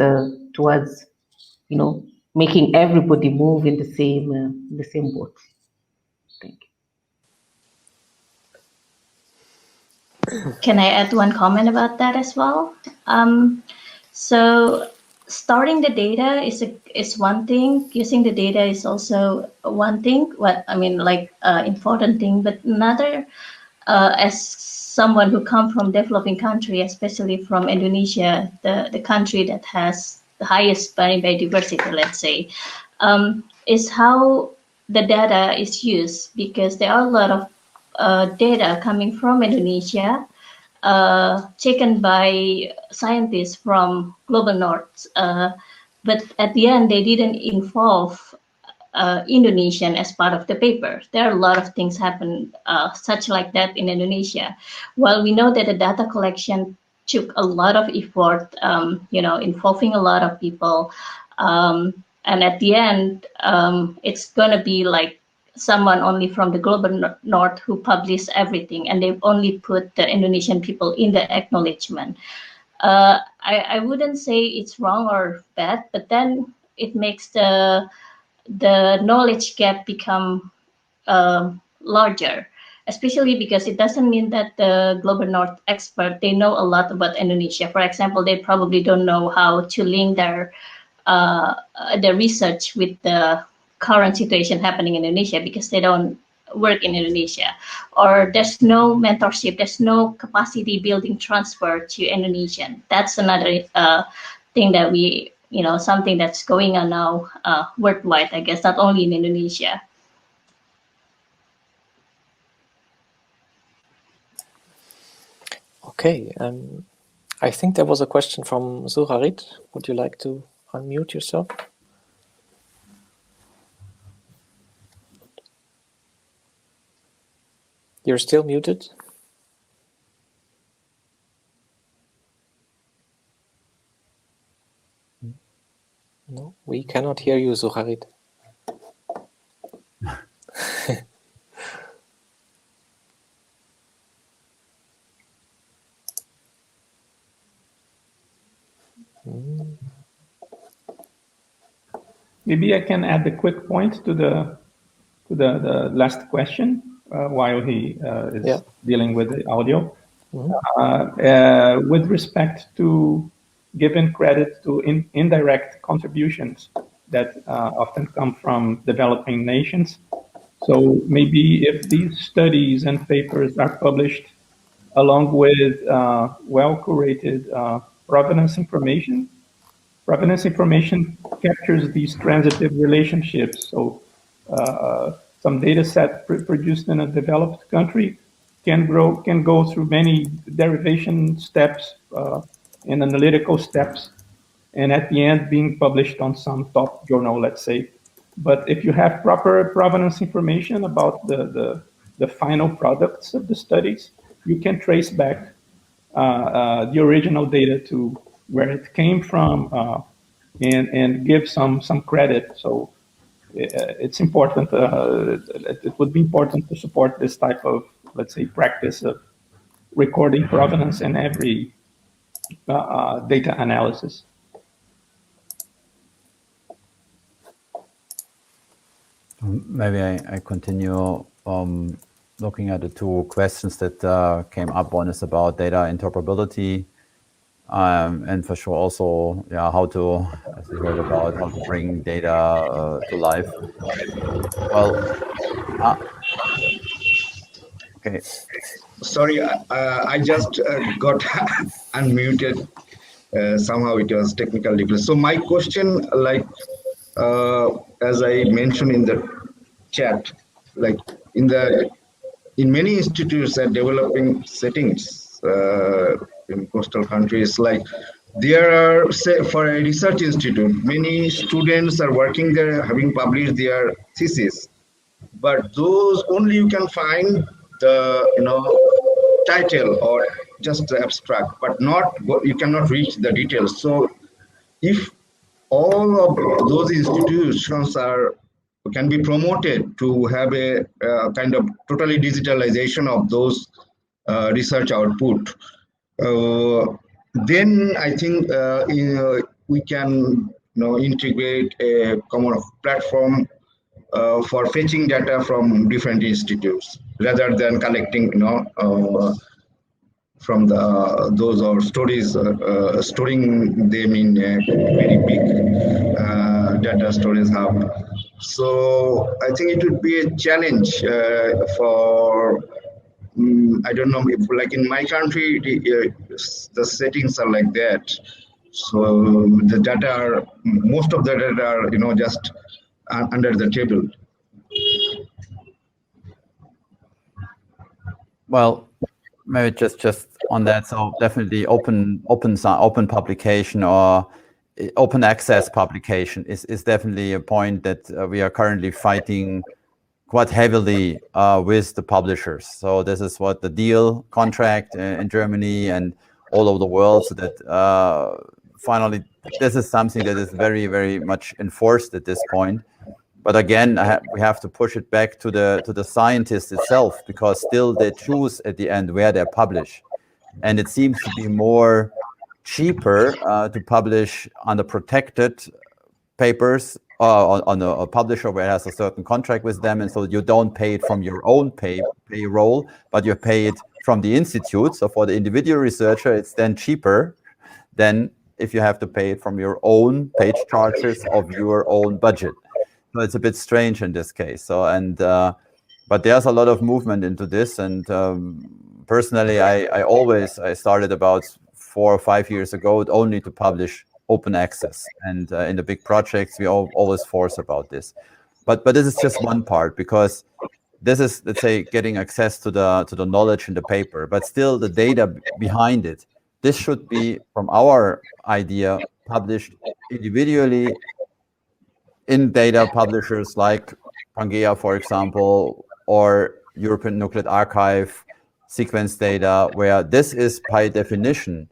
making everybody move in the same boat. Thank you. Can I add one comment about that as well? So storing the data is one thing. Using the data is also one thing. Important thing. But another, as someone who comes from developing country, especially from Indonesia, the country that has the highest marine biodiversity, let's say, is how the data is used, because there are a lot of data coming from Indonesia, taken by scientists from Global North, but at the end they didn't involve Indonesian as part of the paper. There are a lot of things happen such like that in Indonesia. While we know that the data collection took a lot of effort, involving a lot of people, and at the end, it's gonna be like someone only from the Global North who published everything, and they've only put the Indonesian people in the acknowledgement. I wouldn't say it's wrong or bad, but then it makes the knowledge gap become larger, especially because it doesn't mean that the Global North expert, they know a lot about Indonesia. For example, they probably don't know how to link their the research with the current situation happening in Indonesia because they don't work in Indonesia, or there's no mentorship, there's no capacity building transfer to Indonesian. That's another thing that we, something that's going on now worldwide, I guess, not only in Indonesia. Okay, I think there was a question from Zuharit. Would you like to unmute yourself? You're still muted. No, we cannot hear you, Zuharit. Maybe I can add a quick point to the last question while he is dealing with the audio. With respect to giving credit to indirect contributions that often come from developing nations. So maybe if these studies and papers are published along with well-curated provenance information captures these transitive relationships. So some data set produced in a developed country can go through many derivation steps and analytical steps, and at the end being published on some top journal, let's say. But if you have proper provenance information about the final products of the studies, you can trace back the original data to where it came from and give some credit. So it's important. It would be important to support this type of, let's say, practice of recording provenance in every data analysis. Maybe I continue looking at the two questions that came up. One is about data interoperability, and for sure also, how to, as we heard about, how to bring data to life. Well, okay. Sorry, I just got unmuted. Somehow it was technical difficulty. So my question, like, as I mentioned in the chat, like in many institutes are developing settings in coastal countries, like there are, say, for a research institute, many students are working there, having published their thesis, but those only you can find the title or just the abstract, but you cannot reach the details. So if all of those institutions can be promoted to have a kind of totally digitalization of those research output, then I think we can integrate a common platform for fetching data from different institutes rather than collecting from those or stories, storing them in a very big data storage hub. So I think it would be a challenge for, I don't know, if like in my country, the settings are like that. So the data are, most of the data are, just under the table. Well, maybe just on that. So definitely open publication or open access publication is definitely a point that we are currently fighting quite heavily with the publishers. So this is what the deal contract in Germany and all over the world. So that finally, this is something that is very, very much enforced at this point. But again, we have to push it back to the scientist itself, because still they choose at the end where they publish. And it seems to be more cheaper to publish on the protected papers on a publisher where it has a certain contract with them. And so you don't pay it from your own payroll, but you pay it from the institute. So for the individual researcher, it's then cheaper than if you have to pay it from your own page charges of your own budget. So it's a bit strange in this case. So, and but there's a lot of movement into this. And personally, I started about 4 or 5 years ago only to publish open access. And in the big projects, we always force about this. But this is just one part, because this is, let's say, getting access to the knowledge in the paper, but still the data behind it. This should be, from our idea, published individually in data publishers like Pangea, for example, or European Nuclear Archive, sequence data, where this is by definition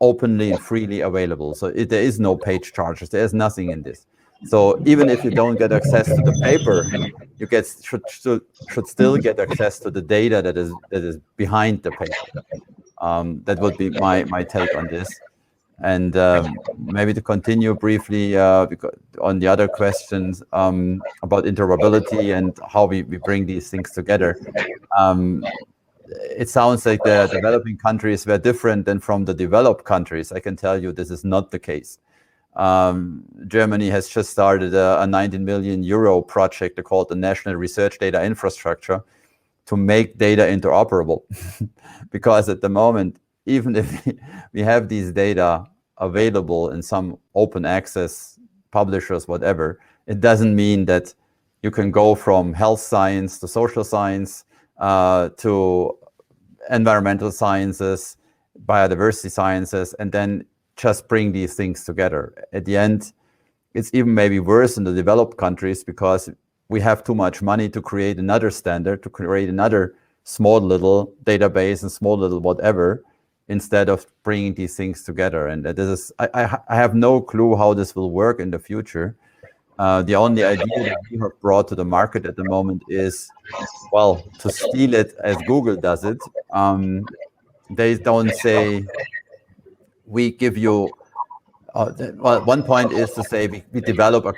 openly and freely available. So there is no page charges. There is nothing in this. So even if you don't get access to the paper, you should still get access to the data that is behind the paper. That would be my take on this. And maybe to continue briefly on the other questions about interoperability and how we bring these things together. It sounds like the developing countries were different than from the developed countries. I can tell you this is not the case. Germany has just started a 19 million euro project called the National Research Data Infrastructure to make data interoperable. Because at the moment, even if we have these data available in some open access publishers, whatever, it doesn't mean that you can go from health science to social science to environmental sciences, biodiversity sciences, and then just bring these things together. At the end, it's even maybe worse in the developed countries, because we have too much money to create another standard, to create another small little database and small little whatever, instead of bringing these things together. And this is, I have no clue how this will work in the future. The only idea that we have brought to the market at the moment is, well, to steal it as Google does it. They don't say, we give you, well, one point is to say we develop a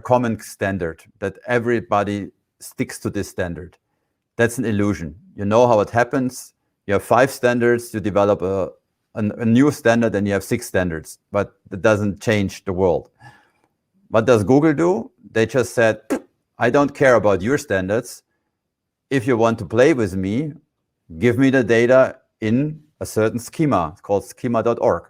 common standard that everybody sticks to this standard. That's an illusion. You know how it happens. You have 5 standards, you develop a new standard, and you have 6 standards, but that doesn't change the world. What does Google do? They just said, I don't care about your standards. If you want to play with me, give me the data in a certain schema. It's called schema.org.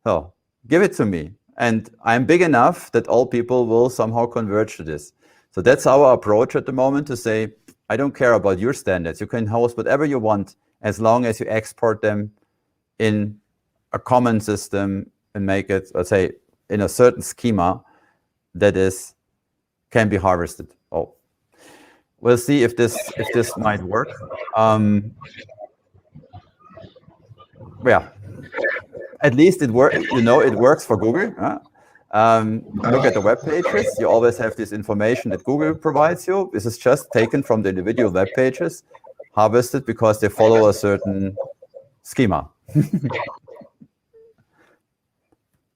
So give it to me. And I'm big enough that all people will somehow converge to this. So that's our approach at the moment, to say, I don't care about your standards. You can host whatever you want, as long as you export them in a common system and make it, let's say, in a certain schema that can be harvested. Oh, we'll see if this might work. Yeah, at least it works. You know, it works for Google. Look at the web pages. You always have this information that Google provides you. This is just taken from the individual web pages, harvested because they follow a certain schema.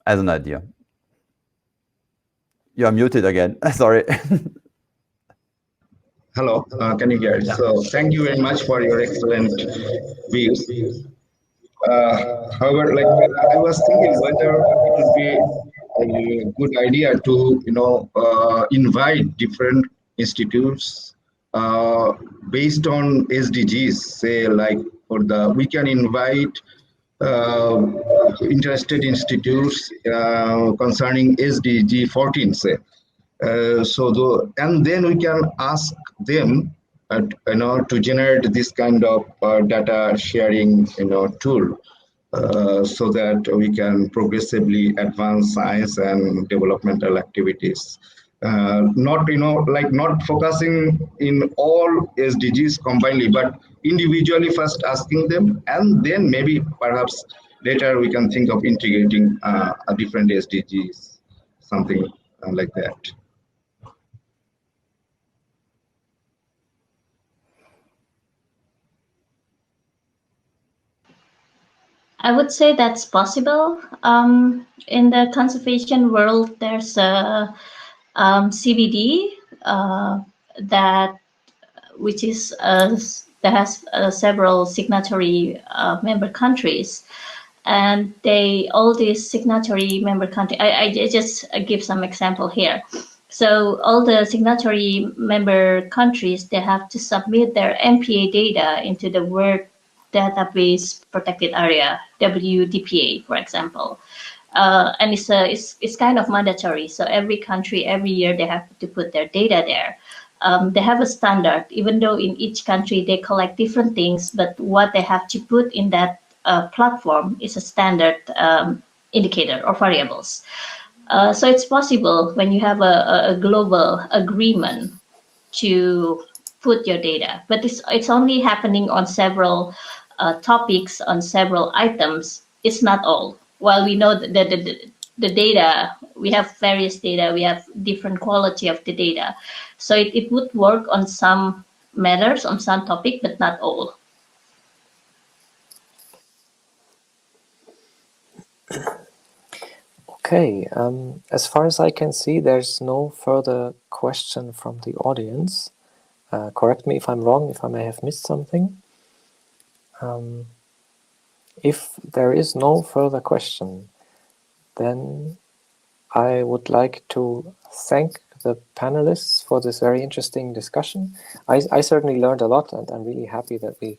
As an idea. You are muted again. Sorry. Hello, can you hear? Yeah. So thank you very much for your excellent views. However, like I was thinking whether it would be a good idea to invite different institutes based on SDGs. Say like we can invite interested institutes concerning SDG 14, say. And then we can ask them to generate this kind of data sharing tool so that we can progressively advance science and developmental activities. Not not focusing in all SDGs combinedly, but individually first asking them, and then maybe perhaps later we can think of integrating a different SDGs, something like that. I would say that's possible. In the conservation world, there's a CBD that has several signatory member countries, and all these signatory member countries, I just give some example here. So all the signatory member countries, they have to submit their MPA data into the World Database Protected Area, WDPA, for example. And it's kind of mandatory. So every country, every year, they have to put their data there. They have a standard, even though in each country they collect different things, but what they have to put in that platform is a standard indicator or variables. So it's possible when you have a global agreement to put your data, but it's only happening on several topics, on several items. It's not all. While we know that the data, we have various data, we have different quality of the data. So it would work on some matters, on some topic, but not all. Okay, as far as I can see, there's no further question from the audience. Correct me if I'm wrong, if I may have missed something. If there is no further question, then I would like to thank the panelists for this very interesting discussion. I certainly learned a lot, and I'm really happy that we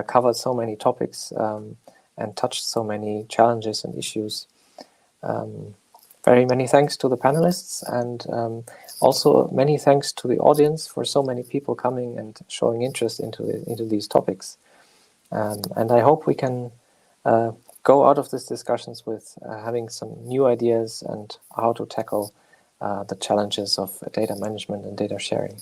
covered so many topics and touched so many challenges and issues. Very many thanks to the panelists, and also many thanks to the audience for so many people coming and showing interest into these topics. And I hope we can go out of these discussions with having some new ideas and how to tackle the challenges of data management and data sharing.